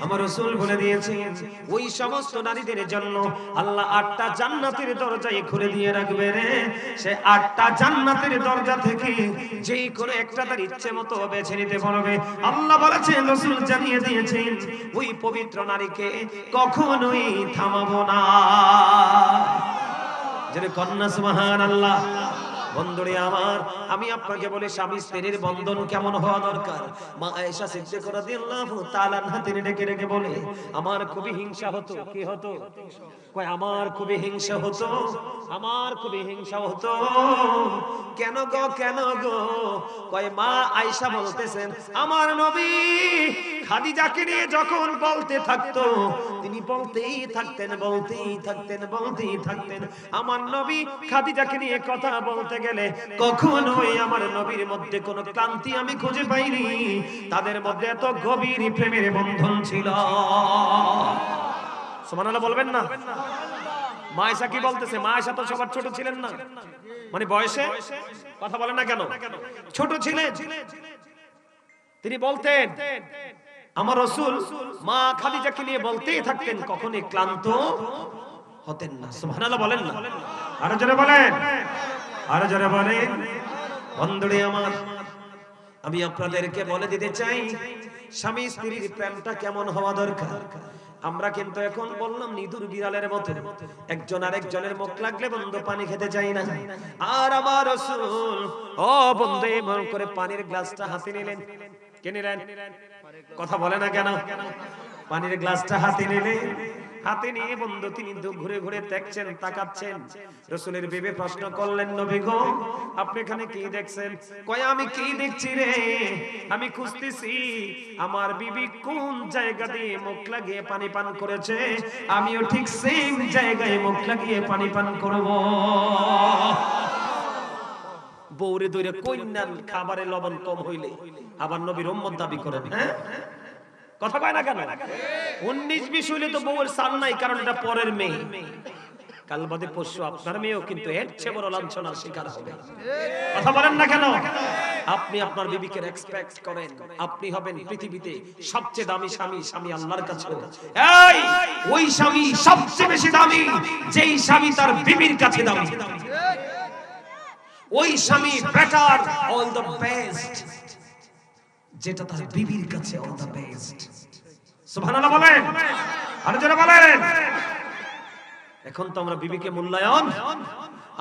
আমার রাসূল বলে দিয়েছেন ওই সমস্ত নারীদের জন্য আল্লাহ 8টা জান্নাতের দরজাই খুলে দিয়ে রাখবে রে। সে 8টা জান্নাতের দরজা থেকে যেই করে একটা তার ইচ্ছে মতো বেছে নিতে পারবে। আল্লাহ বলেছেন, রাসূল জানিয়ে দিয়েছেন, ওই পবিত্র নারীকে কখনোই থামাবো না। যারা কন্যা সুবহানাল্লাহ। বন্ধুরে আমার, আমি আপনাকে বলি স্বামী স্ত্রীর বন্ধন কেমন হওয়া দরকার। মা আয়েশা সিদ্দিকা রাদিয়াল্লাহু তাআলা আনহা তিনি ডেকে ডেকে বলে, আমার খুবই হিংসা হতো। কি হতো? কয় আমার খুবই হিংসা হতো, আমার খুবই হিংসা হতো। কেন গো কেন গো? কয় মা আয়েশা বলতেছেন, আমার নবী খাদিজাকে নিয়ে যখন বলতে থাকতো, তিনি বলতেই থাকতেন বলতেই থাকতেন বলতেই থাকতেন। আমার নবী খাদিজাকে নিয়ে কথা বলতে গেলে কখনোই আমার নবীর মধ্যে কোনো ক্লান্তি আমি খুঁজে পাইনি। তাদের মধ্যে এত গভীর প্রেমের বন্ধন ছিল। সুবহানাল্লাহ বলবেন না? মা আয়েশা কি বলতেছে? মা আয়েশা তো সবার ছোট ছিলেন না, মানে বয়সে, কথা বলেন না কেন? ছোট ছিলেন। তিনি বলতেন, আমার রাসূল মা খাদিজাকে নিয়ে বলতেই থাকতেন, কখনোই ক্লান্ত হতেন না। সুবহানাল্লাহ বলেন না? আরো জোরে বলেন, আরো জোরে বলেন। বন্ধুরে আমার, আমি আপনাদেরকে বলে দিতে চাই স্বামী স্ত্রীর প্রেমটা কেমন হওয়া দরকার। আমরা কিন্তু এখন বললাম নিদুর বিড়ালের মতো, একজন আরেকজনের মুখ লাগলে বন্ধু পানি খেতে চাই না। আর আমার রাসূল ও বন্ধু এমন করে পানির গ্লাসটা হাতে নিলেন। কে নিলেন? কথা বলে না কেন? পানির গ্লাসটা হাতে নিলেন। হাতে নিয়ে বন্ধু তিনি ঘুরে ঘুরে দেখছেন, তাকাচ্ছেন। রাসূলের বিবি প্রশ্ন করলেন, নবী গো আপনি এখানে কি দেখছেন? কয় আমি কি দেখছি রে, আমি খুঁজতেছি আমার বিবি কোন জায়গা দিয়ে মুখ লাগিয়ে পানি পান করেছে, আমিও ঠিক সেম জায়গায় মুখ লাগিয়ে পানি পান করব। বউরে দইরে কইনান খাবারে লবণ কম হইলে আবার নবীর উম্মত দাবি করেন। হ্যাঁ, কথা কয় না কেন? 19-20 হইলে তো বউয়ের সান নাই, কারণ এটা পরের মেয়ে। কাল বাদে পরশু আপনার মেয়েও কিন্তু এর চেয়ে বড় লাঞ্ছনার শিকার হবে। কথা বলেন না কেন? আপনি আপনার বিবিকে রেসপেক্ট করেন, আপনি হবেন পৃথিবীতে সবচেয়ে দামি স্বামী। স্বামী আল্লাহর কাছে এই ওই স্বামী সবচেয়ে বেশি দামি যেই স্বামী তার বিবির কাছে দামি। ওই স্বামী বেটার, অল দ্য বেস্ট, যেটা তার বিবির কাছে অল দ্য বেস্ট। সুবহানাল্লাহ বলেন, আর যারা বলেন। এখন তো আমরা বিবিকে মূল্যায়ন,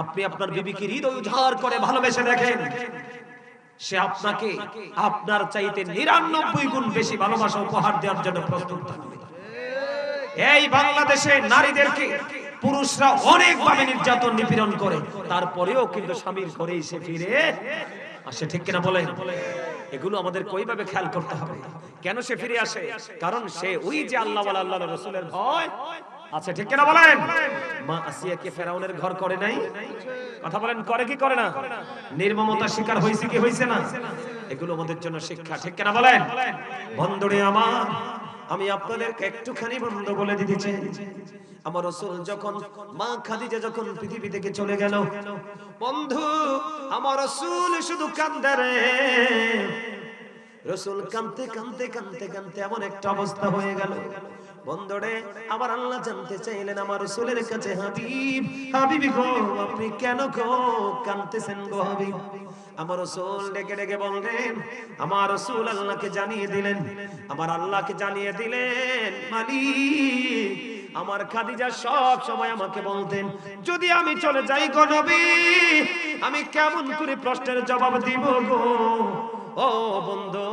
আপনি আপনার বিবিকে হৃদয় উজাড় করে ভালোবেসে দেখেন, সে আপনাকে আপনার চাইতে 99 গুণ বেশি ভালোবাসা উপহার দেওয়ার জন্য প্রস্তুত থাকবে। এই বাংলাদেশে নারীদেরকে পুরুষরা অনেকভাবে নির্যাতন নিপীড়ন করে, তারপরেও কিন্তু স্বামীর ঘরে এসে ফিরে আসে, ঠিক কিনা বলেন? এগুলো আমাদের কইভাবে খেয়াল করতে হবে। কেন সে ফিরে আসে? কারণ সে ওই যে আল্লাহ ওয়ালা আল্লাহর রাসূলের ভয় আছে, ঠিক কিনা বলেন? মা আসিয়া কি ফেরাউনের ঘর করে নাই? কথা বলেন, করে কি করে না? নির্মমতার শিকার হইছে কি হইছে না? এগুলো আমাদের জন্য শিক্ষা, ঠিক কিনা বলেন? বন্ধুরে আমার, আমি আপনাদেরকে একটুখানি বন্ধ বলে দিতে চাই, আমার রাসূল যখন, মা খাদিজা যখন পৃথিবী থেকে চলে গেল, বন্ধু আমার রাসূল শুধু কান্দে রে। রাসূল কাঁদতে কাঁদতে কাঁদতে কাঁদতে এমন একটা অবস্থা হয়ে গেল, বন্ধুরে আমার আল্লাহ জানতে চাইলেন আমার রাসূলের কাছে, হাবিব, হাবিবি গো আপনি কেন গো কাঁদতেছেন গো হাবিব? আমার রাসূল ডেকে ডেকে বললেন, আমার রাসূল আল্লাহকে জানিয়ে দিলেন, আমার আল্লাহকে জানিয়ে দিলেন, মালিক আমার খাদিজা সব সময় আমাকে বলতেন, যদি আমি চলে যাই গো নবী, আমি কেমন করে প্রশ্নের জবাব দিব গো? ও বন্ধু,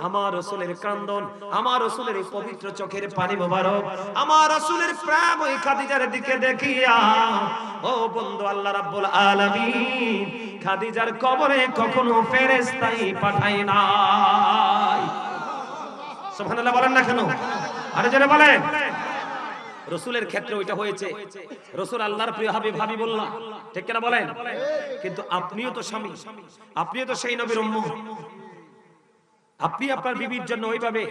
আমার রাসূলের কান্দন, আমার রাসূলের পবিত্র চোখের পানি মোবারক, আমার রাসূলের প্রেম ওই খাদিজার দিকে দেখিয়া, ও বন্ধু আল্লাহ রাব্বুল আলামিন খাদিজার কবরে কখনো ফেরেশতাই পাঠায় নাই। সুবহানাল্লাহ বলেন না কেন? আরে জোরে বলেন। রাসূলের ক্ষেত্রে ওইটা হয়েছে, রাসূল আল্লাহর প্রিয় হাবিব, হাবিবুল্লাহ, ঠিক কিনা বলেন? কিন্তু আপনিও তো স্বামী, আপনিও তো সেই নবীর উম্মত, আপনি আপনার বিবির জন্য ওইভাবে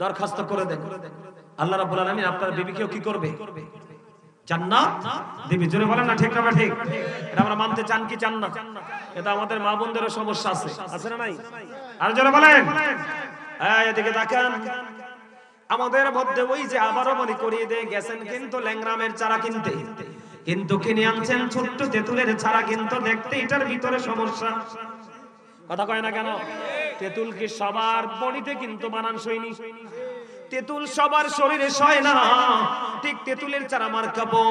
দরখাস্ত করে দেন, আল্লাহ রাব্বুল আলামিন আপনার বিবিকেও কি করবে? জান্নাত দিবে। জোরে বলেন না ঠিক না ঠিক? এটা আমরা মানতে চান কি চান না? এটা আমাদের মা বোনদেরও সমস্যা আছে, আছে না নাই? আর জোরে বলেন। এদিকে তাকান, আমাদের মধ্যে ওই যে আবারও মনে করিয়ে দিয়ে গেছেন কিন্তু ল্যাংরামের চারা কিনতে, কিন্তু কিনে আনছেন ছোট্ট তেঁতুলের চারা, কিন্তু দেখতে এটার ভিতরে সমস্যা। কথা কয় না কেন? তেঁতুল কি সবার বডিতে কিন্তু মানানসই নি, তেঁতুল সবার শরীরে সয় না, ঠিক তেঁতুলের চারা মার্কা বউ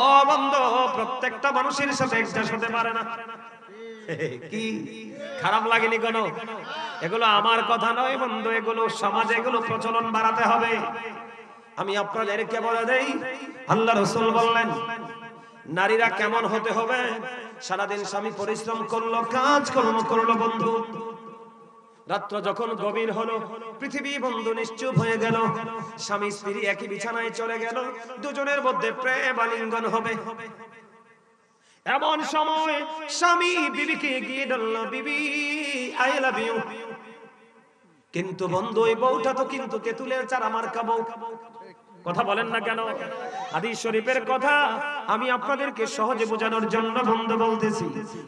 ও বন্ধু প্রত্যেকটা মানুষের সাথে একসাথে হতে পারে না। কি খারাপ লাগেনি কোন? এগুলো আমার কথা নয় বন্ধু, এগুলো সমাজে এগুলো প্রচলন বাড়াতে হবে। আমি আপনাদেরকে বলে দেই, আল্লাহ রাসূল বললেন নারীরা কেমন হতে হবে? সারাদিন স্বামী পরিশ্রম করলো, কাজ কর্ম করলো বন্ধু, রাত্র যখন গভীর হলো, পৃথিবী বন্ধু নিশ্চুপ হয়ে গেল, স্বামী স্ত্রী একই বিছানায় চলে গেল, দুজনের মধ্যে প্রেম আলিঙ্গন হবে। এমন সময় স্বামী বিবিকে গিয়ে বলল, বিবি আই লাভ ইউ, কিন্তু বন্ধু ওই বউটা তো কিন্তু তেঁতুলের চারা মার্কা বউ। কথা বলেন না কেন? হাদিস শরীফের কথা আমি আপনাদেরকে সহজে বোঝানোর জন্য বন্ধু বলতেছি,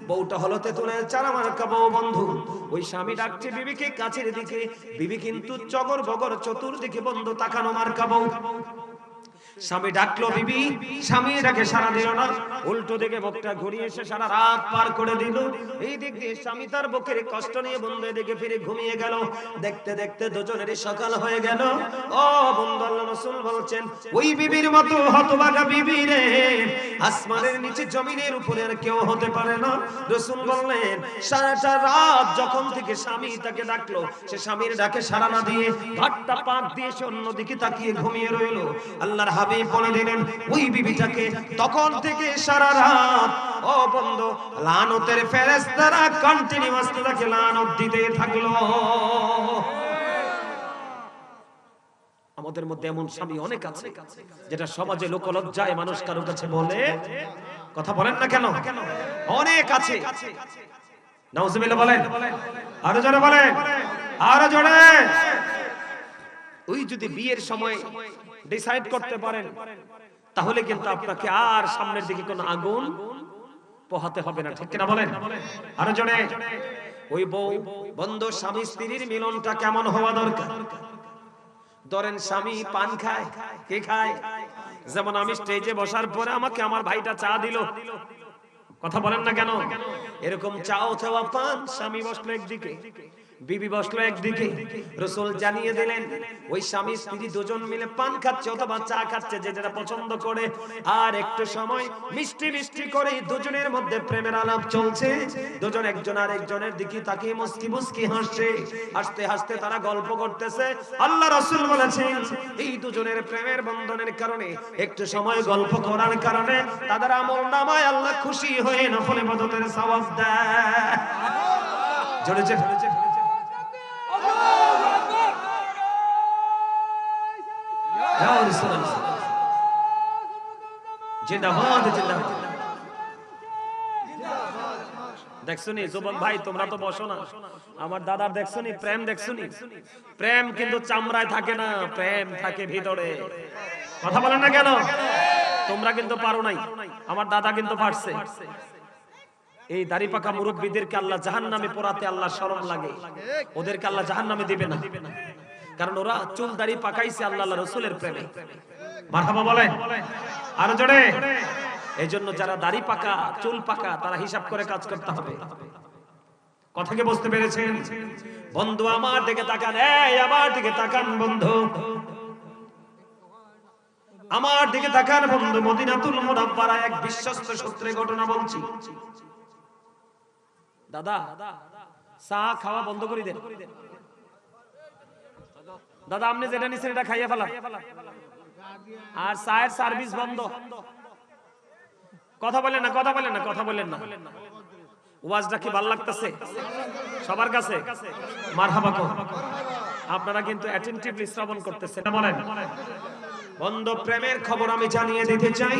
বউটা হলো তেঁতুলের চারা মার্কা বউ। বন্ধু ওই স্বামী ডাকছে বিবিকে কাছের দিকে, বিবি কিন্তু চগর বগর চতুর্দিকে বন্ধু তাকানো মার্কা বউ। স্বামী ডাকলো বিবি, স্বামী ডাকে সারা দিল না, উল্টো দিকে মুখটা ঘুরিয়ে এসে সারা রাত পার করে দিল। এই দিক দিয়ে স্বামী তার বুকের কষ্ট নিয়ে বন্ধু এদিকে ফিরে ঘুমিয়ে গেল। দেখতে দেখতে দুজনেরই সকাল হয়ে গেল। ও বন্ধু আল্লাহ রাসূল বলছেন, ওই বিবির মতো হতভাগা বিবি রে আসমানের নিচে জমিনের উপরে আর কেউ হতে পারে না। রাসূল বললেন সারাটা রাত যখন থেকে স্বামী তাকে ডাকলো, সে স্বামীর ডাকে সাড়া না দিয়ে ঘাটটা পাক দিয়ে সে অন্যদিকে তাকিয়ে ঘুমিয়ে রইল। আল্লাহর হাবিব বলে দিলেন ওই বিবিটাকে তখন থেকে সারা রাত ও বন্ধু লানতের ফেরেশতারা কন্টিনিউয়াস তাকে লানত দিতে থাকলো। আমাদের মধ্যে এমন স্বামী অনেক আছে যেটা সমাজে লোকলজ্জায় মানুষ কারো কাছে বলে, কথা বলেন না কেন? অনেক আছে। নাউজুবিল্লাহ বলেন, আরো জোরে বলেন, আরো জোরে। ওই যদি বিয়ের সময় ডিসাইড করতে পারেন তাহলে কিন্তু আপনাকে আর সামনের দিকে কোনো আগুন পোহাতে হবে না, ঠিক কিনা বলেন? আরো জোরে। ওই বউ বন্ধু স্বামী স্ত্রীর মিলনটা কেমন হওয়া দরকার? ধরেন স্বামী পান খায়, কে খায়? যেমন আমি স্টেজে বসার পরে আমাকে আমার ভাইটা চা দিল, কথা বলেন না কেন? এরকম চা অথবা পান স্বামী বসলো একদিকে, বিবি বসলো একদিকে, রাসূল জানিয়ে দিলেন ওই স্বামী স্ত্রী দুজন মিলে পান খাচ্ছে অথবা চা খাচ্ছে, যে যেটা পছন্দ করে। আর একটু সময় মিষ্টি মিষ্টি করে দুজনের মধ্যে প্রেমের আলাপ চলছে। দুজন একজন আর একজনের দিকে তাকিয়ে মুস্কি মুস্কি হাসছে, হাসতে হাসতে তারা গল্প করতেছে। আল্লাহ রাসূল বলেছেন এই দুজনের প্রেমের বন্ধনের কারণে, একটু সময় গল্প করার কারণে তাদের আমলনামায় আল্লাহ খুশি হয়ে নফল ইবাদতের সওয়াব দেয়। জোরে জোরে জিন্দাবাদ জিন্দাবাদ। দেখছনি যুবক ভাই, তোমরা তো বসো না, আমার দাদার দেখছনি প্রেম, দেখছনি প্রেম কিন্তু চামড়ায় থাকে না, প্রেম থাকে ভিতরে। কথা বলেন না কেন? তোমরা কিন্তু পারো নাই, আমার দাদা কিন্তু পারছে। এই দাড়ি পাকা মুরব্বীদেরকে আল্লাহ জাহান্নামে পোড়াতে আল্লাহ শরম লাগে, ওদেরকে আল্লাহ জাহান্নামে দিবে না, কারণ ওরা চুল দাড়ি পাকাইছে আল্লাহ রাসূলের প্রেমে। মারহাবা বলেন আরো জোরে। এই জন্য যারা দাড়ি পাকা চুল পাকা তারা হিসাব করে কাজ করতে হবে। কথাকে বুঝতে পেরেছেন? বন্ধু আমার দিকে তাকান, এই আমার দিকে তাকান বন্ধু, আমার দিকে তাকান বন্ধু। মদিনাতুল মুনাওয়ারা এক বিশ্বস্ত সূত্রে ঘটনা বলছি। দাদা চা খাওয়া বন্ধ করে দেন। দাদা আপনি যেটা নিছেন এটা খাইয়া ফেলা, আর চায়ের সার্ভিস বন্ধ। কথা বলেন না, কথা বলেন না, কথা বলেন না। ওয়াজটা কি ভালো লাগতেছে সবার কাছে? মারহাবা কো। আপনারা কিন্তু অ্যাটেনটিভলি শ্রবণ করতেছেন, বলেন। বন্ধু প্রেমের খবর আমি জানিয়ে দিতে চাই।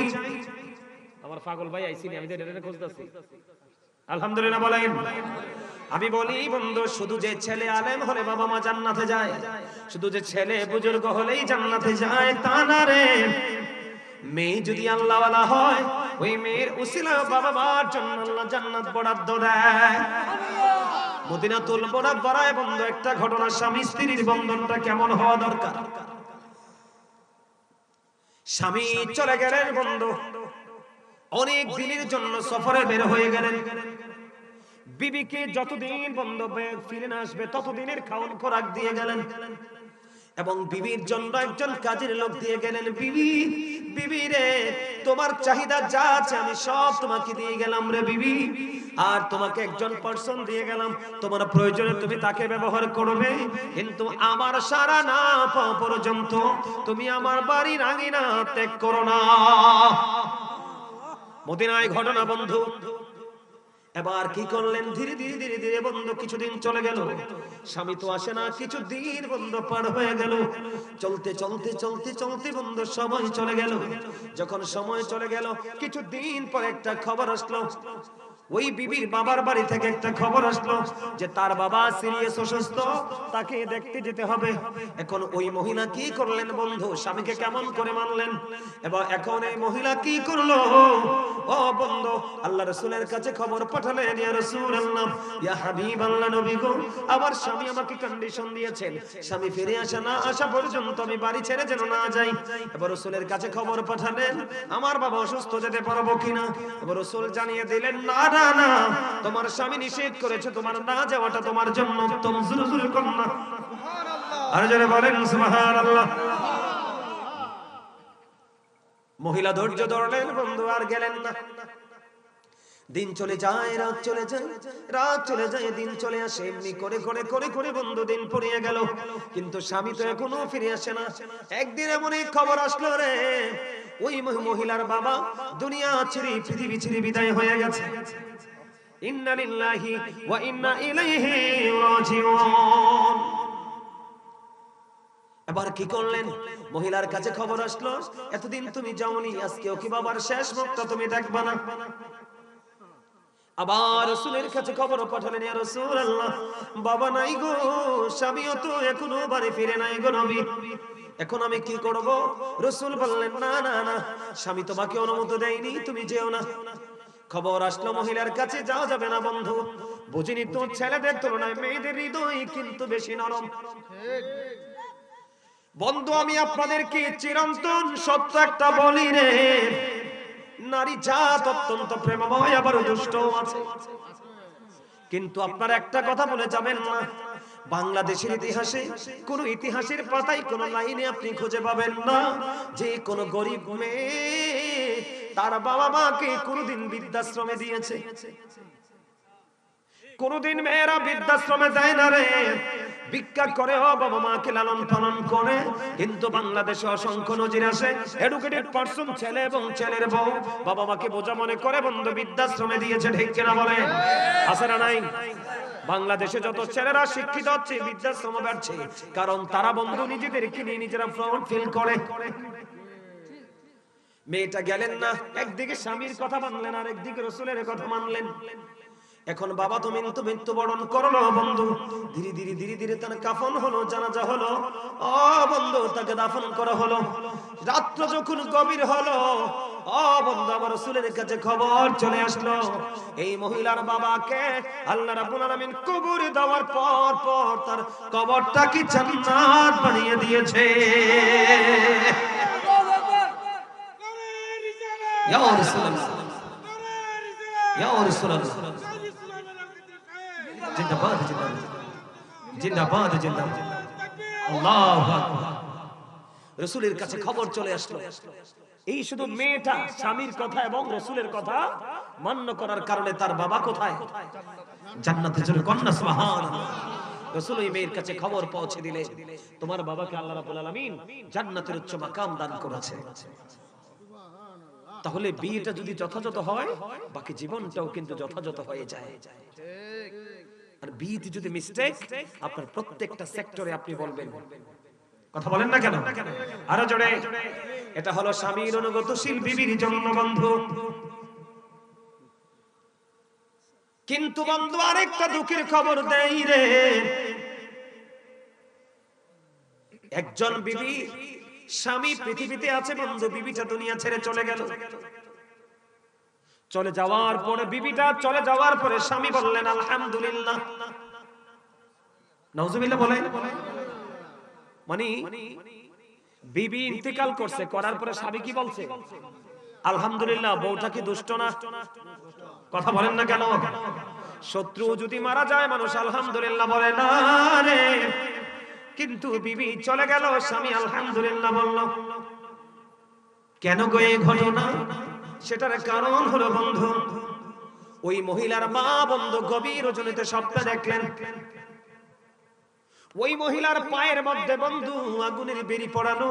আমার পাগল ভাই আইছিনি, আমি এটা খুঁজতেছি। আলহামদুলিল্লাহ বলেন। আমি বলি বন্ধু, শুধু যে ছেলে আলেম হলে বাবা মা জান্নাতে যায়, শুধু যে ছেলে বুজুর্গ হলেই জান্নাতে যায় তা না রে। মেয়ে যদি আল্লাহওয়ালা হয়, ওই মেয়ের উসিলা বাবা মার জন্য আল্লাহ জান্নাত বরাদ্দ দেয়। মদিনাতুল মুনাওয়ারায় বন্ধু একটা ঘটনা, স্বামী স্ত্রীর বন্ধনটা কেমন হওয়া দরকার। স্বামী চলে গেলেন বন্ধু, অনেক দিনের জন্য সফরে বের হয়ে গেলেন। বিবিকে যতদিন বন্ধু ফিরে না আসবে ততদিনের খাওয়ান খোরাক দিয়ে গেলেন, এবং বিবির জন্য একজন কাজের লোক দিয়ে গেলেন। বিবি, বিবি রে, তোমার চাহিদা যা আছে আমি সব তোমাকে দিয়ে গেলাম রে বিবি, আর তোমাকে একজন পার্সন দিয়ে গেলাম, তোমার প্রয়োজনে তুমি তাকে ব্যবহার করবে, কিন্তু আমার সারা না পাওয়া পর্যন্ত তুমি আমার বাড়ির আঙিনা ত্যাগ করো না। মদিনায় ঘটনা বন্ধু। এবার কি করলেন? ধীরে ধীরে ধীরে ধীরে বন্ধু কিছুদিন চলে গেল, স্বামী তো আসে না। কিছুদিন বন্ধু পার হয়ে গেল, চলতে চলতে চলতে চলতে বন্ধু সময় চলে গেল। যখন সময় চলে গেল, কিছুদিন পর একটা খবর আসলো, ওই বিবির বাবার বাড়ি থেকে একটা খবর আসলো যে তার বাবা সিরিয়াস অসুস্থ, তাকে দেখতে যেতে হবে। এখন ওই মহিলা কি করলেন বন্ধু? স্বামীকে কেমন করে মানলেন? এবং এখন এই মহিলা কি করলো? ও বন্ধু, আল্লাহ রাসূলের কাছে খবর পাঠালেন, ইয়া রাসূলুল্লাহ, ইয়া হাবিবাল্লাহ, নবী গো, আমার স্বামী আমাকে কন্ডিশন দিয়েছেন, স্বামী ফিরে আসে না আসা পর্যন্ত আমি বাড়ি ছেড়ে যেন না যাই। এবার রাসূলের কাছে খবর পাঠালেন, আমার বাবা অসুস্থ, যেতে পারবো কিনা? এবার রাসূল জানিয়ে দিলেন, না না না, তোমার স্বামী নিষেধ করেছে, তোমার না যাওয়াটা তোমার জন্য উত্তম। জোরে জোরে কন্যা সুবহানাল্লাহ, আর জোরে বলেন সুবহানাল্লাহ। মহিলা ধৈর্য ধরলেন বন্ধু, আর গেলেন না। দিন চলে যায়, রাত চলে যায়, রাত চলে যায়, দিন চলে আসে, এমনি করে করে করে করে বন্ধু দিন পড়িয়ে গেল, কিন্তু স্বামী তো এখনো ফিরে আসে না। একদিন এমন এক খবর আসলো রে, ওই মহিলার বাবা দুনিয়া ছেড়ে পৃথিবী ছেড়ে বিদায় হয়ে গেছে। ইন্না লিল্লাহি ওয়া ইন্না ইলাইহি রাজিউন। এবার কি করলেন? মহিলার কাছে খবর আসলো, এতদিন তুমি যাওনি, আজকেও কি বাবার শেষ মুখটা তুমি দেখবা না? আবার রাসূলের কাছে খবর পাঠালেন, ইয়া রাসূলুল্লাহ, বাবা নাই গো, স্বামীও তো এখনো বাড়ি ফিরে নাই গো নবী, এখন আমি কি করব? রাসূল বললেন, না না না, স্বামী তোমাকে অনুমতি দেয়নি, তুমি যেও না। খবর আসলো মহিলার কাছে, যাওয়া যাবে না বন্ধু। বুঝিনি তো, ছেলেদের তুলনায় মেয়েদের হৃদয় কিন্তু বেশি নরম। বন্ধু আমি আপনাদেরকে চিরন্তন সত্য একটা বলি রে, নারী জাত অত্যন্ত প্রেমময়, আবার দুষ্ট আছে। কিন্তু আপনারা একটা কথা বলে যাবেন না, বাংলাদেশের ইতিহাসে কোন ইতিহাসের পাতায় কোন লাইনে আপনি খুঁজে পাবেন না যে কোন গরিব মেয়ে তার বাবা মাকে কোনদিন বৃদ্ধাশ্রমে দিয়েছে। কোনদিন মেয়েরা বৃদ্ধাশ্রমে দেয় না রে, ভিক্ষা করে ও বাবা মাকে লালন পালন করে। কিন্তু বাংলাদেশে অসংখ্য নজির আসে এডুকেটেড পারসন ছেলে এবং ছেলের বউ বাবা মাকে বোঝা মনে করে বন্ধু বৃদ্ধাশ্রমে দিয়েছে। ঠিক কিনা বলে? আছে না নাই? বাংলাদেশে যত ছেলেরা শিক্ষিত হচ্ছে বৃদ্ধাশ্রমে বাড়ছে, কারণ তারা বন্ধু নিজেদেরকে নিয়ে নিজেরা প্রাউড ফিল করে। মেয়েটা গেলেন না, একদিকে স্বামীর কথা মানলেন আর একদিকে রাসূলের কথা মানলেন। এখন বাবা তুমি তো মৃত্যুবরণ করলো বন্ধু, ধীরে ধীরে ধীরে ধীরে তার কাফন হলো, জানাজা হলো, ও বন্ধু তাকে দাফন করা হলো। রাত্র যখন গভীর হলো, ও বন্ধু আমার রাসূলের কাছে খবর চলে আসলো এই মহিলার বাবাকে আল্লাহ রাব্বুল আলামিন কবরে দেওয়ার পর পর তার কবরটা কি জান্নাত বানিয়ে দিয়েছে। ইয়া রাসূলুল্লাহ, ইয়া রাসূলুল্লাহ, জিন্দাবাদ জিন্দাবাদ জিন্দাবাদ জিন্দাবাদ, আল্লাহু আকবার। রাসূলের কাছে খবর চলে আসলো। এই শুধু মেয়েটা স্বামীর কথা এবং রাসূলের কথা মান্য করার কারণে তার বাবা কোথায়? জান্নাতে। চলে কন্যা সুবহানাল্লাহ। রাসূল এই মেয়ের কাছে খবর পৌঁছে দিলেন তোমার বাবাকে আল্লাহ রাব্বুল আলামিন জান্নাতের উচ্চ মাকাম দান করেছে। তাহলে বিয়েটা যদি যথাযথ হয় বাকি জীবনটাও কিন্তু যথাযথ হয়ে যায়। আর বিয়েতে যদি মিস্টেক, আপনার প্রত্যেকটা সেক্টরে আপনি বলবেন। কথা বলেন না কেন? আরো জোরে। এটা হলো স্বামীর অনুগতশীল বিবির জন্য বন্ধু। কিন্তু বন্ধু আরেকটা দুঃখের খবর দেই রে, একজন বিবি স্বামী পৃথিবীতে আছে বন্ধু, বিবিটা দুনিয়া ছেড়ে চলে গেল। চলে যাওয়ার পরে বিবিটা চলে যাওয়ার পরে স্বামী বললেন আলহামদুলিল্লাহ, নাউজুবিল্লাহ বলেন। মানে বিবি ইন্তেকাল করছে, করার পরে স্বামী কি বলছে? আলহামদুলিল্লাহ। বউটা কি দুষ্ট না? কথা বলেন না কেন? শত্রু যদি মারা যায় মানুষ আলহামদুলিল্লাহ বলে না রে, কিন্তু বিবি চলে গেল, স্বামী আলহামদুলিল্লাহ বলল। কেন গো এই ঘটনা? সেটার কারণ হলো বন্ধু ওই মহিলার মা বন্ধু গভীর রজনীতে স্বপ্ন দেখলেন ওই মহিলার পায়ের মধ্যে বন্ধু আগুনের বেরি পড়ানো,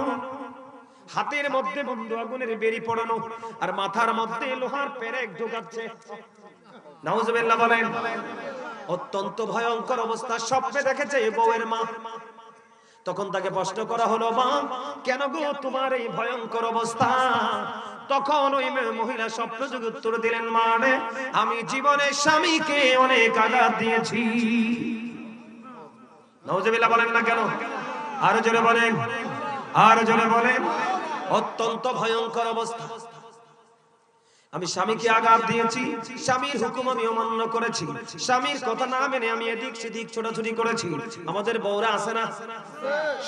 হাতের মধ্যে বন্ধু আগুনের বেরি পড়ানো, আর মাথার মধ্যে লোহার পেরেক ঢোকাচ্ছে। নাউজুবিল্লাহ বলেন। অত্যন্ত ভয়ঙ্কর অবস্থা স্বপ্নে দেখেছে বউয়ের মা। তখন তাকে প্রশ্ন করা হলো, মা কেন গো তোমার এই ভয়ঙ্কর অবস্থা? তখন ওই মহিলা স্বপ্নযোগে উত্তর দিলেন, মা রে আমি জীবনে স্বামীকে অনেক আঘাত দিয়েছি। নাউজুবিল্লাহ বলেন না কেন? আরো জোরে বলেন, আরো জোরে বলেন। অত্যন্ত ভয়ঙ্কর অবস্থা। আমি স্বামীকে আঘাত দিয়েছি, স্বামীর হুকুম আমি অমান্য করেছি, স্বামীর কথা না মেনে আমি এদিক সেদিক ছোটাছুটি করেছি। আমাদের বউরা আছে না,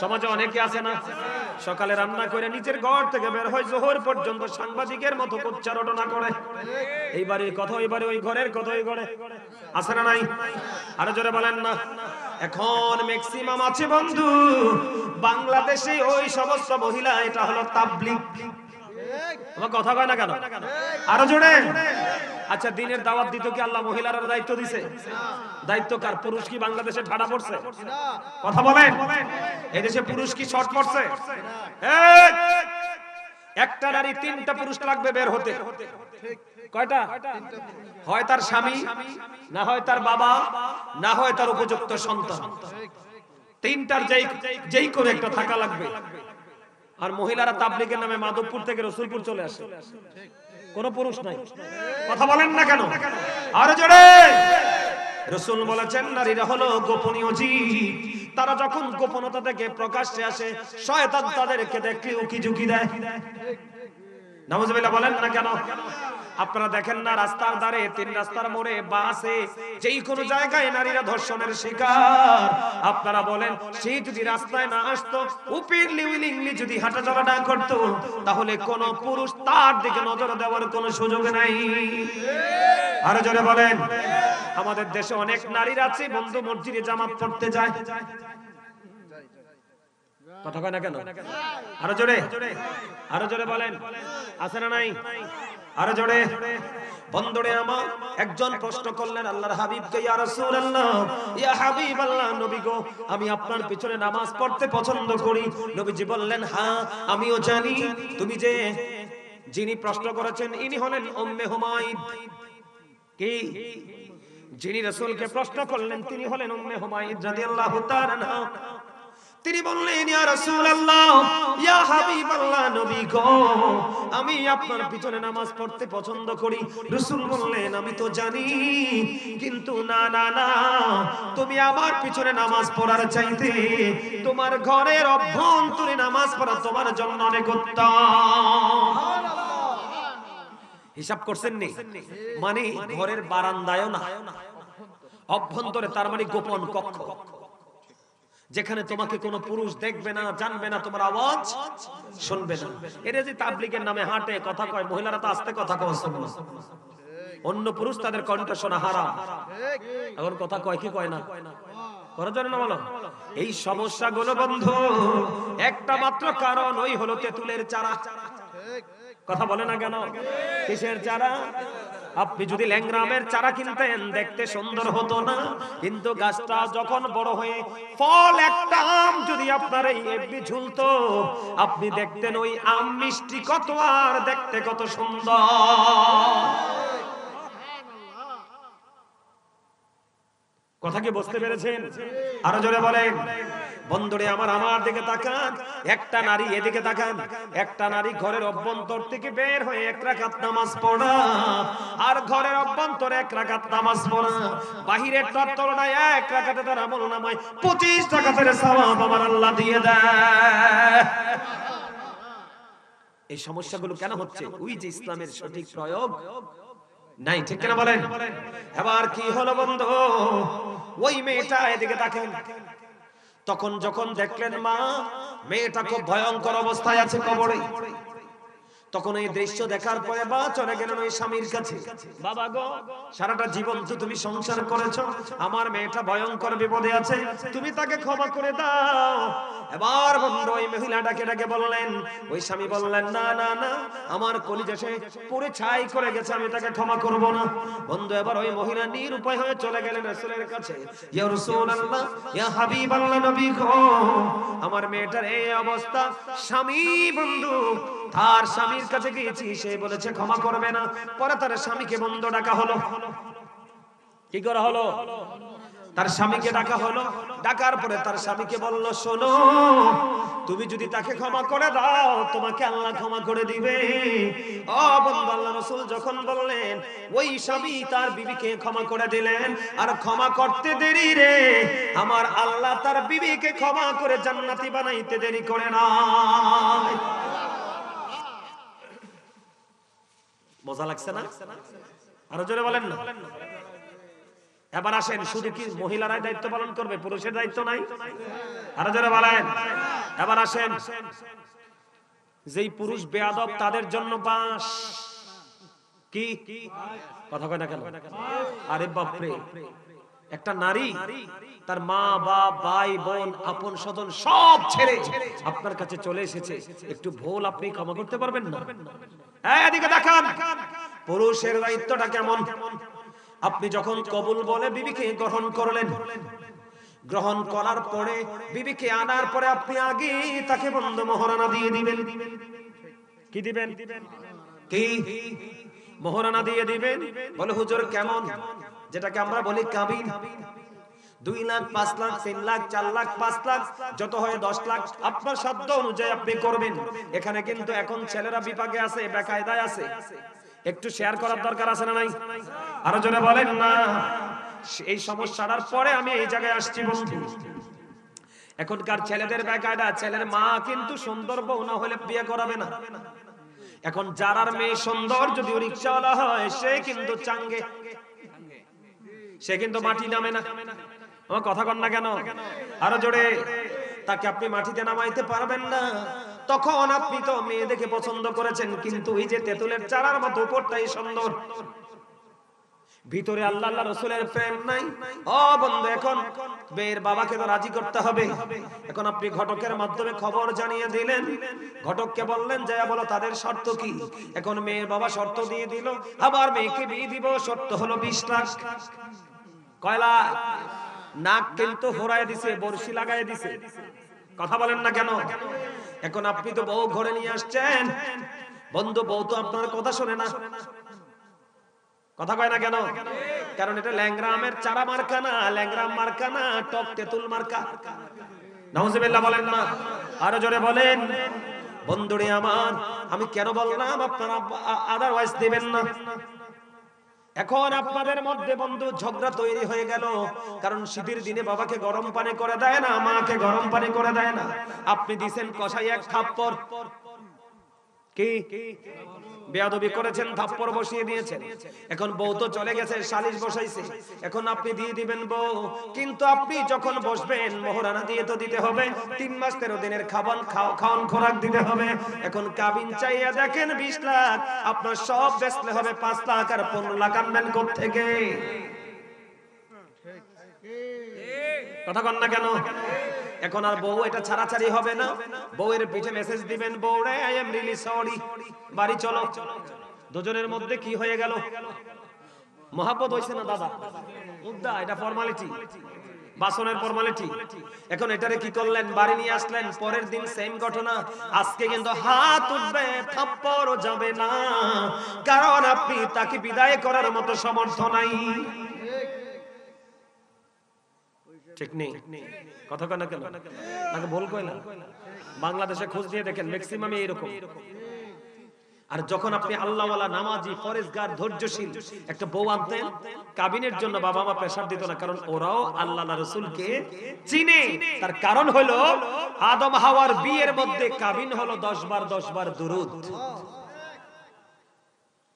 সমাজে অনেকে আছে না, সকালে রান্না করে নিজের ঘর থেকে বের হয় জোহর পর্যন্ত সাংবাদিকের মতো উচ্চারণা করে। এই বাড়ির কথা ওই বাড়ি, ওই ঘরের কথা ওই ঘরে, আছে না নাই? আরো জোরে বলেন না। এখন ম্যাক্সিমাম আছে বন্ধু বাংলাদেশে ওই সমস্ত মহিলা, এটা হলো তাবলীগ। আমার কথা কয় না কেন? আরো জোরে। আচ্ছা দিনের দাওয়াত দিতে কি আল্লাহ মহিলার দায়িত্ব দিছে? দায়িত্ব কার? পুরুষ কি বাংলাদেশে ঠাড়া পড়ছে? কথা বলেন। এই দেশে পুরুষ কি শর্ট পড়ছে? একটা নারী তিনটা পুরুষ লাগবে বের হতে। কয়টা? হয় তার স্বামী, না হয় তার বাবা, না হয় তার উপযুক্ত সন্তান। তিনটার যেই করে একটা থাকা লাগবে। আর মহিলারা তাবলীগের নামে মাধবপুর থেকে রসুলপুর চলে আসে, কোন পুরুষ নাই। কথা বলেন না কেন? আরো জোরে। রাসূল বলেছেন নারীরা হলো গোপনীয় জীব, তারা যখন গোপনতা থেকে প্রকাশ্যে আসে শয়তান তাদেরকে দেখলে উকি ঝুঁকি দেয়। নাউজুবিল্লাহ বলেন না কেন? আপনারা দেখেন না রাস্তার ধারে, তিন রাস্তার মোড়ে, বাসে, যেই কোনো জায়গায় নারীরা ধর্ষণের শিকার। আপনারা বলেন সেই যদি রাস্তায় না আসতো, উপিরলি উইলিংলি যদি হাঁটাচলা না করতো, তাহলে কোন পুরুষ তার দিকে নজর দেওয়ার কোনো সুযোগ নাই। আরো জোরে বলেন। আমাদের দেশে অনেক নারীরা আছে বন্ধু মসজিদে জামাত পড়তে যায়, কথা কয় না কেন? আরো জোরে, আরো জোরে বলেন, আছে না নাই? আরো জোরে। বন্ধুরে আমার, একজন প্রশ্ন করলেন আল্লাহর হাবিবকে, ইয়া রাসূলুল্লাহ, ইয়া হাবিবাল্লাহ, নবী গো, আমি আপনার পিছনে নামাজ পড়তে পছন্দ করি। নবীজি বললেন, হ্যাঁ আমিও জানি। তুমি যে যিনি প্রশ্ন করেছেন ইনি হলেন উম্মে হুমায়দ। কি? যিনি রাসূলকে প্রশ্ন করলেন তিনি হলেন উম্মে হুমায়দ রাদিয়াল্লাহু তাআলা আনহা। তিনি বললেন, ইয়া রাসূলুল্লাহ, ইয়া হাবিবাল্লাহ, নবী গো, আমি আপনার পিছনে নামাজ পড়তে পছন্দ করি। রাসূল বললেন, আমি তো জানি, কিন্তু না না না, তুমি আমার পিছনে নামাজ পড়ার চাইতে তোমার ঘরের অভ্যন্তরে নামাজ পড়া তোমার জন্য অনেক উত্তম। হিসাব করছেন নি? মানে ঘরের বারান্দায়ও না, অভ্যন্তরে, তার মানে গোপন কক্ষ, যেখানে তোমাকে কোনো পুরুষ দেখবে না, জানবে না, তোমার আওয়াজ শুনবে না। এরা যে তাবলীগের নামে হাঁটে, কথা কয়, মহিলারা তো আস্তে কথা কয়, অন্য পুরুষ তাদের কণ্ঠ শোনা হারাম। এখন কথা কয় কি কয় না? করার জন্য না বলো? এই সমস্যাগুলো বন্ধু একটা মাত্র কারণ, ওই হলো তেঁতুলের চারা। কথা বলে না কেন? কিসের চারা? আপনি যদি ল্যাংরামের চারা কিনতেন দেখতে সুন্দর হতো না, কিন্তু গাছটা যখন বড় হয়ে ফল একটা আম যদি আপনার এই এমনি ঝুলতো, আপনি দেখতেন ওই আম মিষ্টি কত আর দেখতে কত সুন্দর। কথা কি বুঝতে পেরেছেন? আরো জোরে বলেন। বন্ধুরে আমার, আমার দিকে তাকান, একটা নারী এদিকে তাকান, একটা নারী ঘরের অভ্যন্তর থেকে বের হয়ে 1 রাকাত নামাজ পড়া, আর ঘরের অভ্যন্তরে 1 রাকাত নামাজ পড়া, বাহিরের তরতরনায় 1 রাকাতে তার আমলনামায় 25 রাকাতের সওয়াব আমার আল্লাহ দিয়ে দেয়। এই সমস্যাগুলো কেন হচ্ছে? ওই যে ইসলামের সঠিক প্রয়োগ নাই, ঠিক কিনা বলেন? এবার কি হলো বন্ধু? ওই মেয়েটা এদিকে তাকান, তখন যখন দেখলেন মা মেয়েটা খুব ভয়ঙ্কর অবস্থায় আছে কবরে, তখন এই দৃশ্য দেখার পরে বা চলে গেলেন ওই স্বামীর কাছে। বাবা গো, সারাটা জীবন তো তুমি সংসার করেছো, আমার মেয়েটা ভয়ঙ্কর বিপদে আছে, তুমি তাকে ক্ষমা করে দাও। এবার বন্ধু ওই মহিলাটাকে ডেকে বললেন, ওই স্বামী বললেন, না না না, আমার কলিজা সে পুরো ছাই করে গেছে, আমি তাকে ক্ষমা করব না। বন্ধু এবার ওই মহিলা নিরুপায় হয়ে চলে গেলেন রাসূলের কাছে। ইয়া রাসূলুল্লাহ, ইয়া হাবিবাল্লাহ, নবী গো, আমার মেয়েটার এই অবস্থা, স্বামী বন্ধু তার স্বামীর কাছে গিয়েছি, সে বলেছে ক্ষমা করবে না। পরে তার স্বামীকে বন্ধু ডাকা হলো। কি করা হলো? তার স্বামীকে ডাকা হলো। ডাকার পরে তার স্বামীকে বলল, শোনো, তুমি যদি তাকে ক্ষমা করে দাও তোমাকে আল্লাহ ক্ষমা করে দিবে। ও বন্ধু, আল্লাহ রাসূল যখন বললেন, ওই স্বামী তার বিবিকে ক্ষমা করে দিলেন, আর ক্ষমা করতে দেরি রে, আমার আল্লাহ তার বিবিকে ক্ষমা করে জান্নাতি বানাইতে দেরি করে না। মজা লাগছে না? আরো জোরে বলেন না। এবার আসেন, শুধু কি মহিলারাই দায়িত্ব পালন করবে, পুরুষের দায়িত্ব নাই? আরো জোরে বলেন। এবার আসেন, যেই পুরুষ বেয়াদব তাদের জন্য বাস কি? কথা কয় না কেন? আরে বাপরে, একটা নারী তার মা বাপ ভাই বোন আপন স্বজন সব ছেড়ে আপনার কাছে চলে এসেছে, একটু ভুল আপনি ক্ষমা করতে পারবেন না? এদিকে দেখান, পুরুষের দায়িত্বটা কেমন। আপনি যখন কবুল বলে বিবিকে গ্রহণ করলেন, গ্রহণ করার পরে বিবিকে আনার পরে আপনি আগে তাকে বন্ধ মোহরানা দিয়ে দিবেন। কি দিবেন? কি মোহরানা দিয়ে দিবেন? বলে হুজুর কেমন? যেটাকে আমরা বলি কাবিন। 2 লাখ, 5 লাখ, 3 লাখ, 4 লাখ, 5 লাখ, যত হয় 10 লাখ, আপনার সাধ্য অনুযায়ী আপনি করবেন। এখানে কিন্তু এখন ছেলেরা বিপাকে আছে, বেকায়দায় আছে, একটু শেয়ার করার দরকার আছে না নাই? আরো জোরে বলেন না। এই সমস্যাটার পরে আমি এই জায়গায় আসছি বন্ধু। এখনকার ছেলেদের বেকায়দা, ছেলের মা কিন্তু সুন্দর বউ না হলে বিয়ে করাবে না। এখন যারার মেয়ে সুন্দর যদি রিকশাওয়ালা হয়, সে কিন্তু চাঙ্গে, সে কিন্তু মাটি নামে না। আমার কথা কন না কেন? আরো জোরে। তাকে আপনি মাটিতে নামাইতে পারবেন না। তখন আপনি তো মেয়ে দেখে পছন্দ করেছেন, কিন্তু ওই যে তেঁতুলের চারার মতো উপরটাই সুন্দর, ভিতরে আল্লাহ আল্লাহ রসুলের প্রেম নাই। ও বন্ধু, এখন মেয়ের বাবাকে তো রাজি করতে হবে। এখন আপনি ঘটকের মাধ্যমে খবর জানিয়ে দিলেন, ঘটককে বললেন যে বলো তাদের শর্ত কি। এখন মেয়ের বাবা শর্ত দিয়ে দিল, আবার মেয়েকে বিয়ে দিব, শর্ত হলো 20 লাখ। কয়লা নাক কিন্তু হোরায় দিছে, বর্ষি লাগাই দিছে। কথা বলেন না কেন? এখন আপনি তো বউ ঘরে নিয়ে আসছেন, বন্ধু বউ তো আপনার কথা শোনে না। কথা কয় না কেন? কারণ এটা ল্যাংরা আমের চারা মার্কা না, ল্যাংরা মার্কা না, টক তেঁতুল মার্কা। নাউজুবিল্লাহ বলেন না, আরো জোরে বলেন। বন্ধুরে আমার, আমি কেন বললাম আপনারা আদারওয়াইজ দিবেন না। এখন আপনাদের মধ্যে বন্ধু ঝগড়া তৈরি হয়ে গেল, কারণ শীতের দিনে বাবাকে গরম পানি করে দেয় না, মাকে গরম পানি করে দেয় না। আপনি দিছেন কষাই এক থাপ্পড়, কি বেয়াদবি করেছেন, থাপ্পড় বসিয়ে দিয়েছেন। এখন বউ তো চলে গেছে, সালিশ বসাইছে, এখন আপনি দিয়ে দিবেন বউ। কিন্তু আপনি যখন বসবেন মোহরানা দিয়ে তো দিতে হবে, 3 মাস 13 দিনের খাওয়ান খোরাক দিতে হবে। এখন কাবিন চাইয়া দেখেন 20 লাখ, আপনার সব বেচলে হবে 5 লাখ, আর 15 লাখ আনবেন কোত্থেকে? কথা কন না কেন? এখন আর বউ এটা ছাড়াছাড়ি হবে না, বউয়ের পিঠে মেসেজ দিবেন, বউ রে আই এম রিয়েলি সরি, বাড়ি চলো। দুজনের মধ্যে কি হয়ে গেল? মহব্বত হইছে না দাদা? মুদ্দা, এটা ফর্মালিটি, বাসনের ফর্মালিটি। এখন এটারে কি করলেন? বাড়ি নিয়ে আসলেন, পরের দিন সেম ঘটনা। আজকে কিন্তু হাত উঠবে, থাপ্পড়ও যাবে না, কারণ আপনি তাকে বিদায় করার মতো সামর্থ্য নাই। ঠিক নেই? কথা কয় না কেন? নাকি ভুল কয় না? বাংলাদেশে খোঁজ দিয়ে দেখেন, ম্যাক্সিমাম এরকম। আর যখন আপনি আল্লাহওয়ালা, নামাজি, ফরেজগার, ধৈর্যশীল একটা বউ আনতেন, কাবিনের জন্য বাবা মা প্রেসার দিত না, কারণ ওরাও আল্লাহ রাসূলকে চিনে। তার কারণ হলো আদম হাওয়ার বিয়ের মধ্যে কাবিন হলো 10 বার দুরূদ।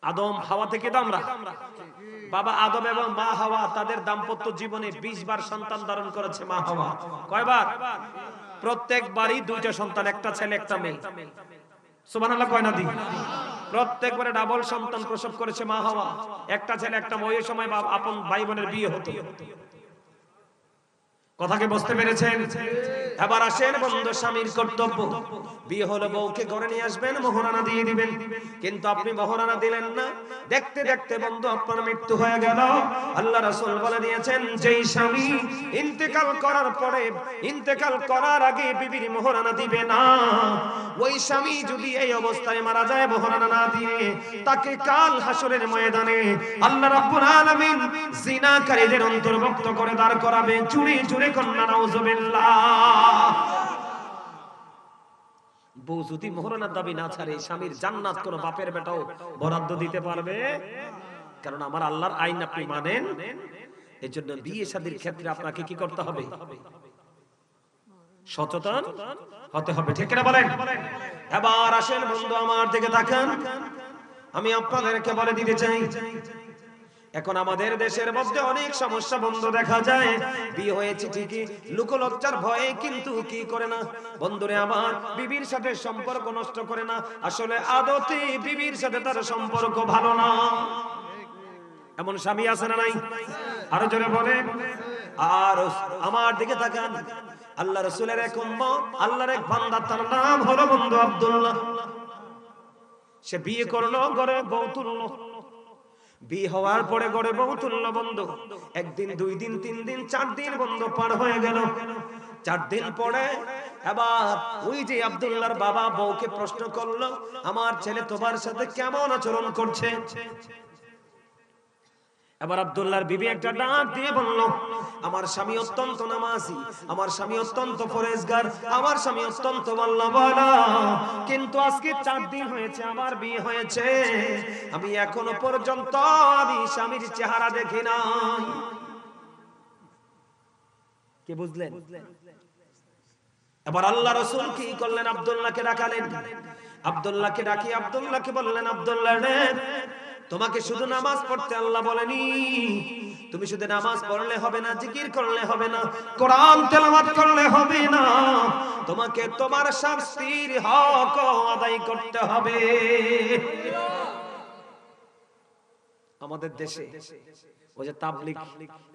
আদম হাওয়া থেকে তো আমরা, বাবা আদম এবং মা হাওয়া তাদের দাম্পত্য জীবনে 20 বার সন্তান ধারণ করেছে মা হাওয়া। কয়বার? প্রত্যেকবারই 2টা সন্তান, একটা ছেলে একটা মেয়ে। সুবহানাল্লাহ কয় না দি? প্রত্যেকবারে ডাবল সন্তান প্রসব করেছে মা হাওয়া, একটা ছেলে একটা মেয়ে। ওই সময় আপন ভাই বোনের বিয়ে হতো। কথাকে বুঝতে পেরেছেন? এবার আসেন বন্ধু, স্বামীর কর্তব্য, বিয়ে হলো বউকে ঘরে নিয়ে আসবেন, মোহরানা দিয়ে দিবেন। কিন্তু আপনি মোহরানা দিলেন না, দেখতে দেখতে বন্ধু আপনার মৃত্যু হয়ে গেল। আল্লাহ রাসূল বলে দিয়েছেন, যেই স্বামী ইন্তেকাল করার পরে, ইন্তেকাল করার আগে বিবির মোহরানা দিবে না, ওই স্বামী যদি এই অবস্থায় মারা যায় মোহরানা না দিয়ে, তাকে কাল হাসরের ময়দানে আল্লাহ রাব্বুল আলামিন জিনাকারীদের অন্তর্ভুক্ত করে দাঁড় করাবে। চুরি চুরি কন্যা, নাউজুবিল্লাহ। বউ যদি মোহরানার দাবি না ছাড়ে, স্বামীর জান্নাত কোন বাপের বেটাও বরাদ্দ দিতে পারবে? কারণ আমার আল্লাহর আইন আপনি মানেন। এজন্য বিয়ে শাদীর ক্ষেত্রে আপনাকে কি করতে হবে? সচেতন হতে হবে, ঠিক না বলেন? এবার আসেন বন্ধু, আমার দিকে তাকান, আমি আপনাদেরকে বলে দিতে চাই, এখন আমাদের দেশের মধ্যে অনেক সমস্যা বন্ধু দেখা যায়। বিয়ে হয়েছে ঠিকই, লোকলজ্জার ভয়ে কিন্তু কি করে না বন্ধুরে আমার, বিবির সাথে সম্পর্ক নষ্ট করে না। আসলে আদতে বিবির সাথে তার সম্পর্ক ভালো না। এমন স্বামী আছে না নাই? আরো জোরে বলে। আর আমার দিকে তাকান, আল্লাহ রাসূলের এক উম্মত, আল্লাহর এক বান্দা, তার নাম হলো বন্ধু আব্দুল্লাহ। সে বিয়ে করলো, ঘরে বউ তুললো। বিয়ে হওয়ার পরে ঘরে বউ তুললো বন্ধু। একদিন, 2 দিন, 3 দিন, 4 দিন বন্ধু পার হয়ে গেল। 4 দিন পরে এবার ওই যে আব্দুল্লাহর বাবা বউকে প্রশ্ন করলো, আমার ছেলে তোমার সাথে কেমন আচরণ করছে? এবার আব্দুল্লাহর বিবি একটা ডাক দিয়ে বলল, আমার স্বামী অত্যন্ত নামাজি, আমার স্বামী অত্যন্ত পরেজগার, আমার স্বামী অত্যন্ত আল্লাহওয়ালা, কিন্তু আজকে 4 দিন হয়েছে আমার বিয়ে হয়েছে, আমি এখনো পর্যন্ত আমি স্বামীর চেহারা দেখি নাই। কি বুঝলেন? এবার আল্লাহ রাসূল কি করলেন? আব্দুল্লাহকে ডাকালেন। আব্দুল্লাহকে ডাকি আব্দুল্লাহকে বললেন, আব্দুল্লাহ রে, তোমাকে শুধু নামাজ পড়তে আল্লাহ বলেনি, তুমি শুধু নামাজ পড়লে হবে না, জিকির করলে হবে না, কোরআন তেলাওয়াত করলে হবে না, তোমাকে তোমার স্বামীর হক আদায় করতে হবে। আমাদের দেশে ওই যে তাবলিগ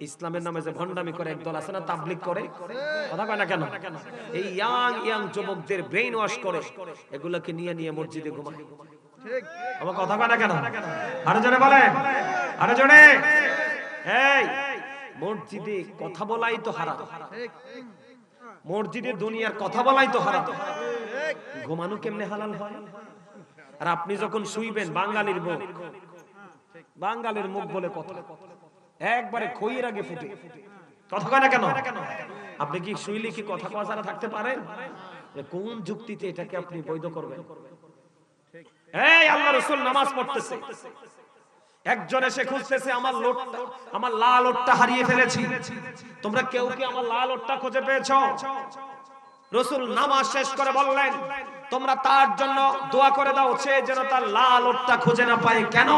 ইসলামের নামে যে ভণ্ডামি করে একদল আছে না, তাবলিগ করে, কথা কয় না কেন? এই ইয়াং যুবকদের ব্রেইন ওয়াশ করে, এগুলোকে নিয়ে নিয়ে মসজিদে ঘুমায়। আমার কথা কয় না কেন? আরো জোরে বলেন, আরো জোরে। এই মসজিদে কথা বলাই তো হারাম, মসজিদে দুনিয়ার কথা বলাই তো হারাম, ঘুমানো কেমনে হালাল হয়? আর আপনি যখন শুইবেন, বাঙালির মুখ, বাঙালির মুখ বলে কথা একবারে খইয়ের আগে ফুটে, কথা কয় না কেন? আপনি কি শুইলে কি কথা কওয়া ছাড়া থাকতে পারেন? কোন যুক্তিতে এটাকে আপনি বৈধ করবেন? এই আল্লাহ রাসূল নামাজ পড়তেছে, একজন এসে খুঁজতেছে আমার লোটটা, আমার লাল ওটটা হারিয়ে ফেলেছি, তোমরা কেউ কি আমার লাল ওটটা খুঁজে পেয়েছো? রাসূল নামাজ শেষ করে বললেন, তোমরা তার জন্য দোয়া করে দাও, সে যেন তার লাল ওটটা খুঁজে না পায়। কেন?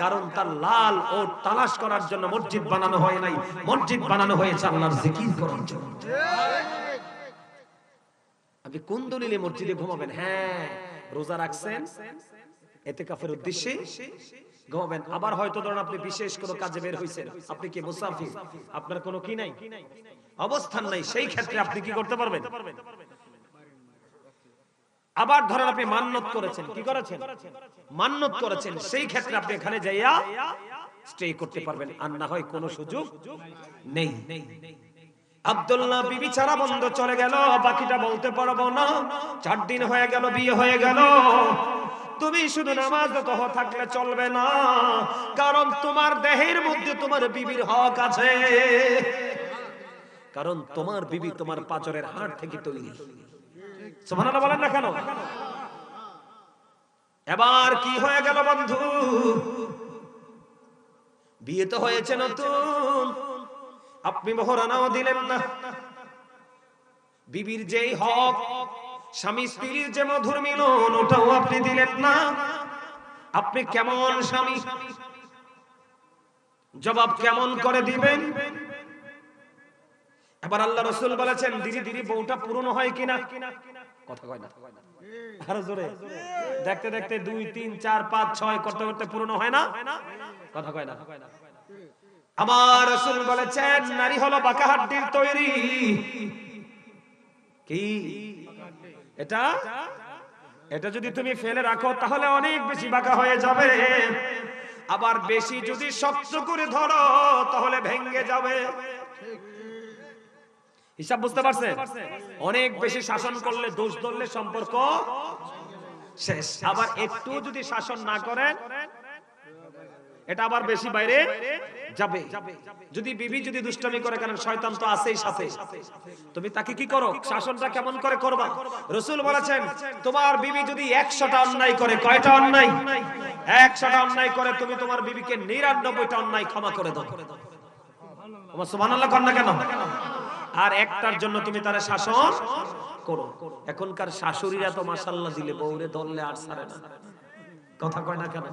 কারণ তার লাল ওট তালাশ করার জন্য মসজিদ বানানো হয় নাই, মসজিদ বানানো হয়েছে আল্লাহর জিকির করার জন্য। আপনি কোন দলিলে মসজিদে ঘুমাবেন? হ্যাঁ, রোজা রাখছেন ইতিকাফের উদ্দেশ্যে ঘুমাবেন। আবার হয়তো ধরুন আপনি বিশেষ কোনো কাজে বের হইছেন, আপনি কি মুসাফির, আপনার কোনো কি নাই, অবস্থান নাই, সেই ক্ষেত্রে আপনি কি করতে পারবেন? আবার ধরেন আপনি মান্নত করেছেন, কি করেছেন? মান্নত করেছেন, সেই ক্ষেত্রে আপনি এখানে যাইয়া স্টে করতে পারবেন, আর না হয় কোনো সুযোগ নেই। আব্দুল্লাহ বিবি ছাড়া বন্ধ চলে গেল, বাকিটা বলতে পারবো না। 4 দিন হয়ে গেল, বিয়ে হয়ে গেল। তুমি শুধু নামাজ তহ থাকলে চলবে না, কারণ তোমার দেহের মধ্যে তোমার বিবির হক আছে, কারণ তোমার বিবি তোমার পাঁজরের হাড় থেকে তৈরি। সুবহানাল্লাহ বলেন না কেন? এবার কি হয়ে গেল বন্ধু? বিয়ে তো হয়েছে নতুন, আপনি মোহরানাও দিলেন না, বিবির যেই হক, স্বামী স্ত্রীর যে মধুর মিলন, ওটাও আপনি দিলেন না। আপনি কেমন স্বামী? জবাব কেমন করে দিবেন? এবার আল্লাহ রাসূল বলেছেন, ধীরে ধীরে বউটা পূরণ হয় কিনা, কথা কয় না, আরো জোরে। দেখতে দেখতে 2, 3, 4, 5, 6 করতে করতে পূরণ হয় না, কথা কয় না। আমার রাসূল বলেছেন, নারী হলো বাঁকা হাড্ডির তৈরি। কি এটা? এটা যদি তুমি ফেলে রাখো তাহলে অনেক বেশি বাঁকা হয়ে যাবে, আবার বেশি যদি শক্ত করে ধরো তাহলে ভেঙে যাবে। হিসাব বুঝতে পারছেন? অনেক বেশি শাসন করলে, দোষ ধরলে সম্পর্ক শেষ। আবার একটু যদি শাসন না করেন, এটা আবার বেশি বাইরে যাবে। যদি বিবি যদি দুষ্টামি করে, কারণ শয়তান তো আছেই সাথে, তুমি তাকে কি করো, শাসনটা কেমন করে করবা? রাসূল বলেছেন, তোমার বিবি যদি 100টা অন্যায় করে, কয়টা অন্যায়? 100টা অন্যায় করে, তুমি তোমার বিবিকে 99টা অন্যায় ক্ষমা করে দাও। সুবহানাল্লাহ কর না কেন? আর একটার জন্য তুমি তারে শাসন করো। এখনকার শাশুড়িরা তো মাশাআল্লাহ দিলে বউরে ধরলে আর ছাড়ে না, কথা কয় না কেন?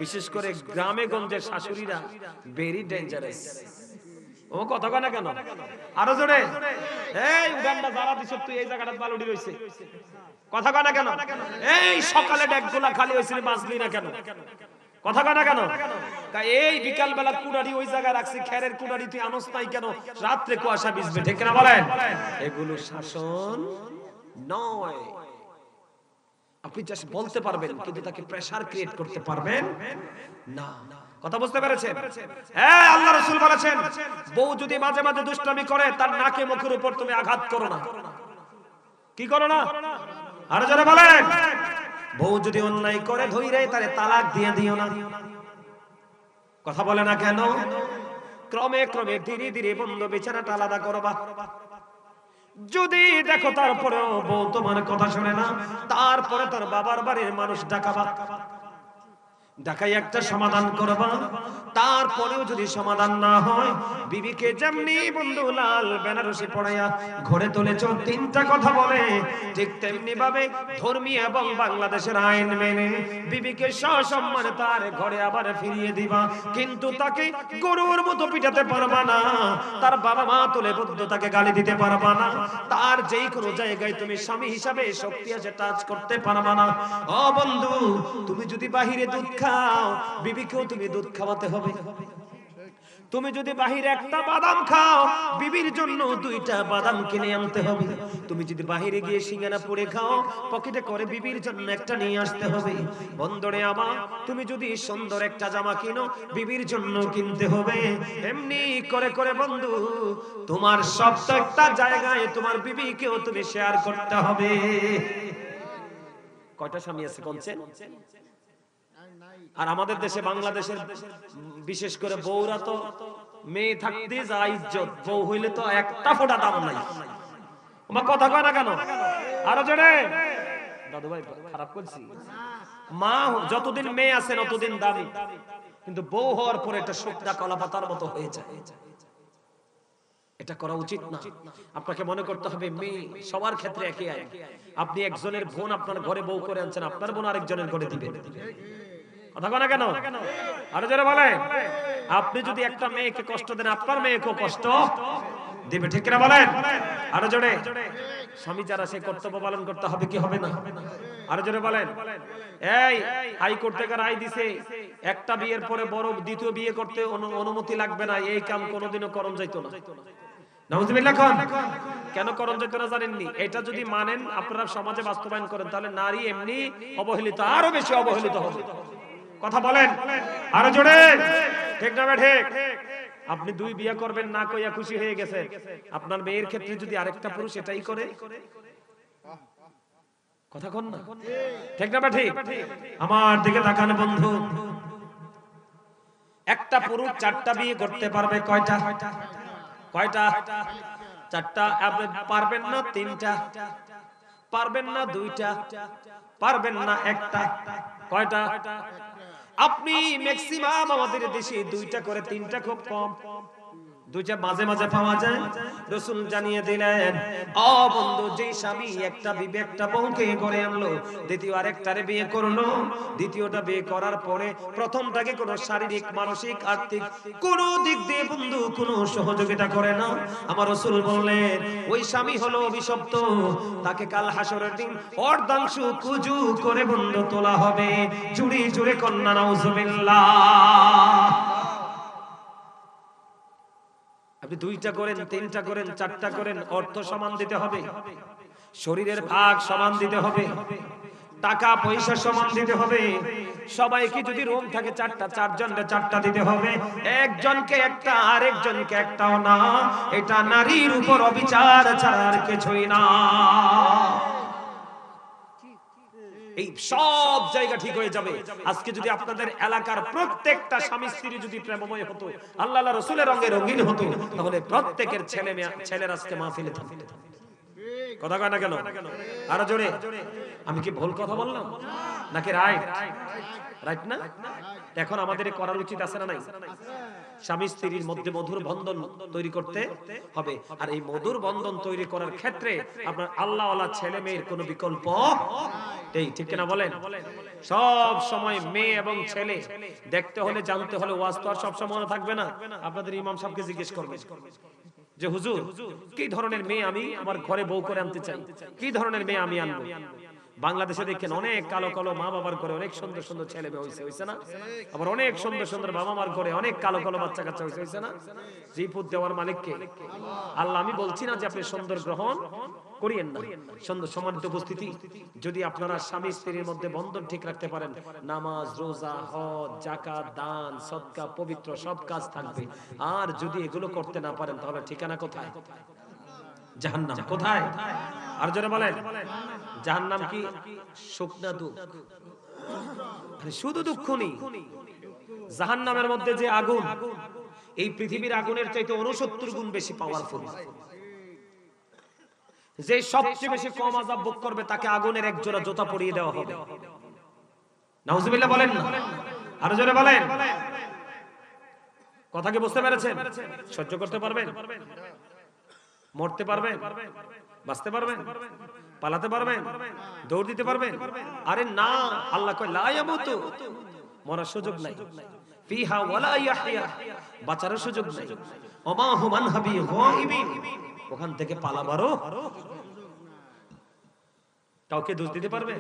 বিশেষ করে গ্রামে গঞ্জের শাশুড়িরা ভেরি ডেঞ্জারাস। ও কথা কয় না কেন? আরো জোরে। এই উগান্ডা যারা দিছ, তুই এই জায়গাটা বালুডি রইছে, কথা কয় না কেন? এই সকালে ডেকগুলা খালি হইছিল, বাজলি না কেন, কথা কয় না কেন? এই বিকাল বেলা কুড়ারি ওই জায়গায় রাখছি, খেরের কুড়ারি তুই আনস নাই কেন, রাত্রে কুয়াশা ভিজবে, ঠিক না বলেন? এগুলো শাসন নয়। আপনি জাস্ট বলতে পারবেন, কিন্তু তাকে প্রেসার ক্রিয়েট করতে পারবেন না। কথা বুঝতে পেরেছেন? হ্যাঁ, আল্লাহ রাসূল বলেছেন, বউ যদি মাঝে মাঝে দুষ্টামি করে, তার নাকে মুখের উপর তুমি আঘাত করো না। কি করো না? আরো যারা বলেন, বউ যদি অন্যায় করে ধইরে তারে তালাক দিয়ে দিও না। কথা বলে না কেন? ক্রমে ক্রমে ধীরে ধীরে বন্ধু বিছানাটা আলাদা করবা। যদি দেখো তারপরেও বউ তোমার কথা শুনে না, তারপরে তোর বাবার বাড়ির মানুষ ডাকাবা, ডাকাই একটা সমাধান করবা। তারপরেও যদি সমাধান না হয়, বিবিকে যেমনি বন্ধু লাল বেনারসি পড়াইয়া ঘরে তুলেছ, 3টা কথা বলে, ঠিক তেমনি ভাবে ধর্মীয় এবং বাংলাদেশের আইন মেনে বিবিকে সসম্মানে তার ঘরে আবার ফিরিয়ে দিবা। কিন্তু তাকে গরুর মতো পিটাতে পারবা না, তার বাবা মা তুলে বদ্ধ তাকে গালি দিতে পারবা না, তার যেই কোনো জায়গায় তুমি স্বামী হিসাবে শক্তি আছে টাচ করতে পারবা না। ও বন্ধু, তুমি যদি বাহিরে দুধ খাও, বিবিকেও তুমি দুধ খাওয়াতে হবে। তুমি যদি বাহিরে একটা বাদাম খাও, বিবির জন্য 2টা বাদাম কিনে আনতে হবে। তুমি যদি বাহিরে গিয়ে সিঙ্গারা পুড়ে খাও, পকেটে করে বিবির জন্য একটা নিয়ে আসতে হবে। বন্ধুরে আমার, তুমি যদি সুন্দর একটা জামা কিনো, বিবির জন্য কিনতে হবে। এমনি করে করে বন্ধু, তোমার প্রত্যেকটা জায়গায় তোমার বিবিকেও তুমি শেয়ার করতে হবে। কয়টা স্বামী আছে কোনছেন? আর আমাদের দেশে, বাংলাদেশের বিশেষ করে বউরা তো মেয়ে থাকতে যা ইজ্জত, বউ হইলে তো একটা ফোঁটা দাম নাই। আমার কথা কয় না কেন? আরো জোরে। দাদু ভাই খারাপ করছি? মা যতদিন মেয়ে আছে ততদিন দামি, কিন্তু বউ হওয়ার পরে একটা শুকনা কলা পাতার মতো হয়ে যায়। এটা করা উচিত না। আপনাকে মনে করতে হবে মেয়ে সবার ক্ষেত্রে একই আইন। আপনি একজনের বোন আপনার ঘরে বউ করে আনছেন, আপনার বোন আরেকজনের ঘরে দিবেন। কথা কয় না কেন? আরো জোরে বলেন। আপনি যদি একটা মেয়েকে কষ্ট দেন, আপনার মেয়েকেও কষ্ট দিবে, ঠিক কিনা বলেন? আরো জোরে। স্বামী যারা, সে কর্তব্য পালন করতে হবে কি হবে না? আরো জোরে বলেন। এই হাইকোর্ট থেকে রায় দিছে, একটা বিয়ের পরে বড় দ্বিতীয় বিয়ে করতে অনুমতি লাগবে না। এই কাম কোনোদিনও করণ যাইতো না। নাউজুবিল্লাহ। কেন করণ যেত না জানেননি? এটা যদি মানেন, আপনারা সমাজে বাস্তবায়ন করেন, তাহলে নারী এমনি অবহেলিত, আরো বেশি অবহেলিত হবে। কথা বলেন আরো জোরে, ঠিক না ঠিক? আপনি 2 বিয়ে করবেন না কইয়া খুশি হয়ে গেছে, আপনার মেয়ের ক্ষেত্রে যদি আরেকটা পুরুষ এটাই করে, কথা কন না, ঠিক না ঠিক? আমার দিকে তাকান বন্ধু, একটা পুরুষ 4টা বিয়ে করতে পারবে কয়টা? কয়টা? 4টা। আপনি পারবেন না 3টা, পারবেন না 2টা, পারবেন না 1টা। কয়টা? আপনি ম্যাক্সিমাম আমাদের দেশে 2টা করে, 3টা খুব কম। 2টা মাঝে মাঝে পাওয়া যায়। রাসূল জানিয়ে দিলেন, ও বন্ধু, যে স্বামী একটা বিবি একটা বউকে করে আনলো, দ্বিতীয় আরেকটারে বিয়ে করলো, দ্বিতীয়টা বিয়ে করার পরে প্রথমটাকে কোনো শারীরিক, মানসিক, আর্থিক কোনো দিক দিয়ে বন্ধু কোনো সহযোগিতা করে না, আমার রাসূল বললেন ওই স্বামী হলো অভিশপ্ত। তাকে কাল হাসরের দিন অর্ধাংশ কুজু করে বন্ধু তোলা হবে। জুড়ে জুড়ে কন্যা নাউজুবিল্লাহ। আপনি 2টা করেন, 3টা করেন, 4টা করেন, অর্থ সমান দিতে হবে, শরীরের ভাগ সমান দিতে হবে, টাকা পয়সা সমান দিতে হবে। সবাইকে যদি রুম থাকে 4টা, 4 জনকে 4টা দিতে হবে। একজনকে একটা, আরেকজনকে একটাও না। এটা নারীর উপর অবিচার ছাড়া আর কিছুই না। এই সব জায়গা ঠিক হয়ে যাবে আজকে যদি আপনাদের এলাকার প্রত্যেকটা স্বামী স্ত্রী যদি প্রেমময় হতো, আল্লাহ রাসূলের রঙে রঙিন হতো, তাহলে প্রত্যেকের ছেলের আজকে মাহফিলে থাকতো। কথা কয় না কেন? আরো জোরে। আমি কি ভুল কথা বললাম নাকি রাইট? রাইট না? এখন আমাদের করার উচিত আছে না নাই? স্বামী স্ত্রীর মধ্যে মধুর বন্ধন তৈরি করতে হবে। আর এই মধুর বন্ধন তৈরি করার ক্ষেত্রে আপনার আল্লাহওয়ালা ছেলে মেয়ের কোনো বিকল্প নেই, ঠিক কিনা বলেন? সব সময় মেয়ে এবং ছেলে দেখতে হলে, জানতে হলে, ওয়াজ তো আর সব সময় মনে থাকবে না। আপনাদের ইমাম সাহেবকে জিজ্ঞেস করবেন যে হুজুর, কি ধরনের মেয়ে আমি আমার ঘরে বউ করে আনতে চাই, কি ধরনের মেয়ে আমি আনবো? বাংলাদেশে দেখেন অনেক কালো কালো মা বাবার ঘরে অনেক সুন্দর সুন্দর ছেলে মেয়ে হয়েছে না? আবার অনেক সুন্দর সুন্দর বাবা মার ঘরে অনেক কালো কালো বাচ্চা কাচ্চা হয়েছে না? জীবন দেওয়ার মালিককে আল্লাহ। আমি বলছি না যে আপনি সুন্দর গ্রহণ করিয়েন না, সুন্দর সম্মানিত উপস্থিতি, যদি আপনারা স্বামী স্ত্রীর মধ্যে বন্ধন ঠিক রাখতে পারেন, নামাজ, রোজা, হজ, যাকাত, দান, সদকা, পবিত্র সব কাজ থাকবে। আর যদি এগুলো করতে না পারেন, তাহলে ঠিকানা কোথায়? জাহান্নাম। কোথায়? আর জোরে বলেন। জাহান্নাম কি শুকনা দুঃখ? শুধু দুঃখ নেই, জাহান্নামের মধ্যে যে আগুন, এই পৃথিবীর আগুনের চাইতে 69 গুণ বেশি পাওয়ারফুল। যে সবচেয়ে বেশি কম আযাব ভোগ করবে, তাকে আগুনের এক জোড়া জুতা পরিয়ে দেওয়া হবে। নাউজুবিল্লাহ বলেন না? আর জোরে বলেন। কথা কি বুঝতে পেরেছেন? সহ্য করতে পারবেন? মরতে পারবেন? বাঁচতে পারবেন? পালাতে পারবেন? দৌড় দিতে পারবেন? আরে না, আল্লাহ কয় লা ইয়ামুতু, মরার সুযোগ নাই, ফিহা ওয়ালা ইয়াহইয়া, বাঁচার সুযোগ নাই, ওমা হুম আনহাবি গায়িবিন, ওখান থেকে পালাবারও। কাউকে দোষ দিতে পারবে?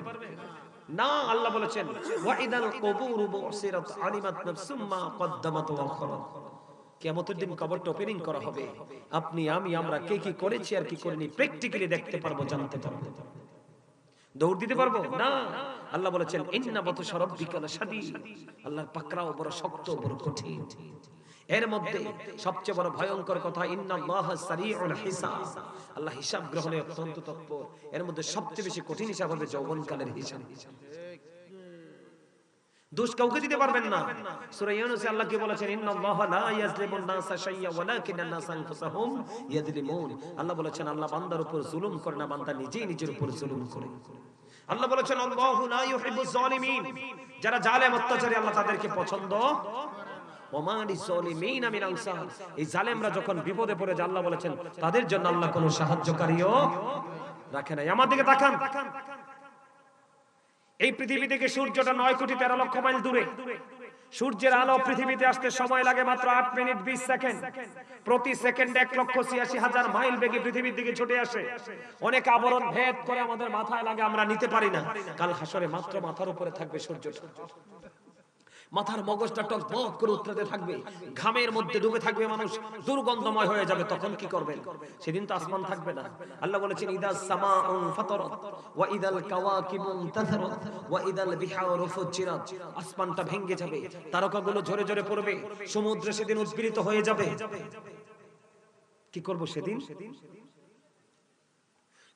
না, আল্লাহ বলেছেন ওয়াইদাল কুবুরু বুসিরাত আলিমাত নাফসুম মা কদ্দামাত ওয়া আখরাত। কিয়ামতের দিন কবরটা ওপেনিং করা হবে, আপনি আমি আমরা কে কি করেছি আর কি করিনি প্র্যাকটিক্যালি দেখতে পারবো, জানতে পারবো। দৌড় দিতে পারবো না। আল্লাহ বলেছেন ইন্না বাতশা রাব্বিকা লাশাদীদ, আল্লাহর পাকড়াও বড় শক্ত, বড় কঠিন। এর মধ্যে সবচেয়ে বড় ভয়ঙ্কর কথা ইন্নাল্লাহা সারিউল হিসাব, আল্লাহ হিসাব গ্রহণে অত্যন্ত তৎপর। এর মধ্যে সবচেয়ে বেশি কঠিন হিসাব হবে যৌবনকালের হিসাব। দোষ কাউকে দিতে পারবেন না। সূরা ইউনূসে আল্লাহ কি বলেছেন ইন্নাল্লাহা লা ইয়াজলিমুন নাসা শাইয়্যা ওয়ালাকিন্নান নাসা আনফুসাহুম ইয়াজলিমুন। আল্লাহ বলেছেন আল্লাহ বান্দার উপর জুলুম করে না, বান্দা নিজেই নিজের উপর জুলুম করে। আল্লাহ বলেছেন আল্লাহু লা ইউহিব্বুজ জালিমিন, যারা জালেম অত্যাচারী আল্লাহ তাদেরকে পছন্দ ওমা লিযালিমিনা মিন আনসার। এই জালেমরা যখন বিপদে পড়ে যায় আল্লাহ বলেছেন তাদের জন্য আল্লাহ কোনো সাহায্যকারীও রাখে না। আমার দিকে তাকান, এই পৃথিবী থেকে সূর্যটা 9,13,00,000 মাইল দূরে। সূর্যের আলো পৃথিবীতে আসতে সময় লাগে মাত্র 8 মিনিট 20 সেকেন্ড। প্রতি সেকেন্ডে 1,86,000 মাইল বেগে পৃথিবীর দিকে ছুটে আসে। অনেক আবরণ ভেদ করে আমাদের মাথায় লাগে, আমরা নিতে পারি না। কাল হাসরে মাত্র মাথার উপরে থাকবে সূর্যটা, মাথার মগজটা টকবক করে উঠতে থাকবে, ঘামের মধ্যে ডুবে থাকবে মানুষ, দুর্গন্ধময় হয়ে যাবে। তখন কি করবেন? সেদিন তো আসমান থাকবে না। আল্লাহ বলেছেন ইদাস সামাউন ফাতারাত ওয়া ইদাল কাওয়াকিবু ইনতাসারাত ওয়া ইদাল বিহারু ফুজ্জিরাত। আসমানটা ভেঙে যাবে, তারকাগুলো ঝরে ঝরে পড়বে, সমুদ্র সেদিন উদ্গীরিত হয়ে যাবে। কি করব সেদিন?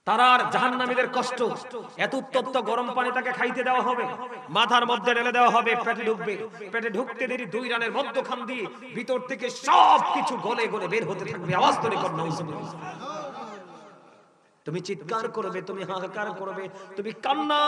তারার জাহান্নামীদের কষ্ট, এত উত্তপ্ত গরম পানি তাকে খাইতে দেওয়া হবে, মাথার মধ্যে ঢেলে দেওয়া হবে, পেটে ঢুকবে। পেটে ঢুকতে দেরি 2 রানের মধ্যখান দিয়ে ভিতর থেকে সব কিছু গলে গলে বের হতে থাকবে। আওয়াজ করে কর নাউজুবিল্লাহ। তুমি চিৎকার করবে, তুমি হাহাকার করবে, তুমি কান্না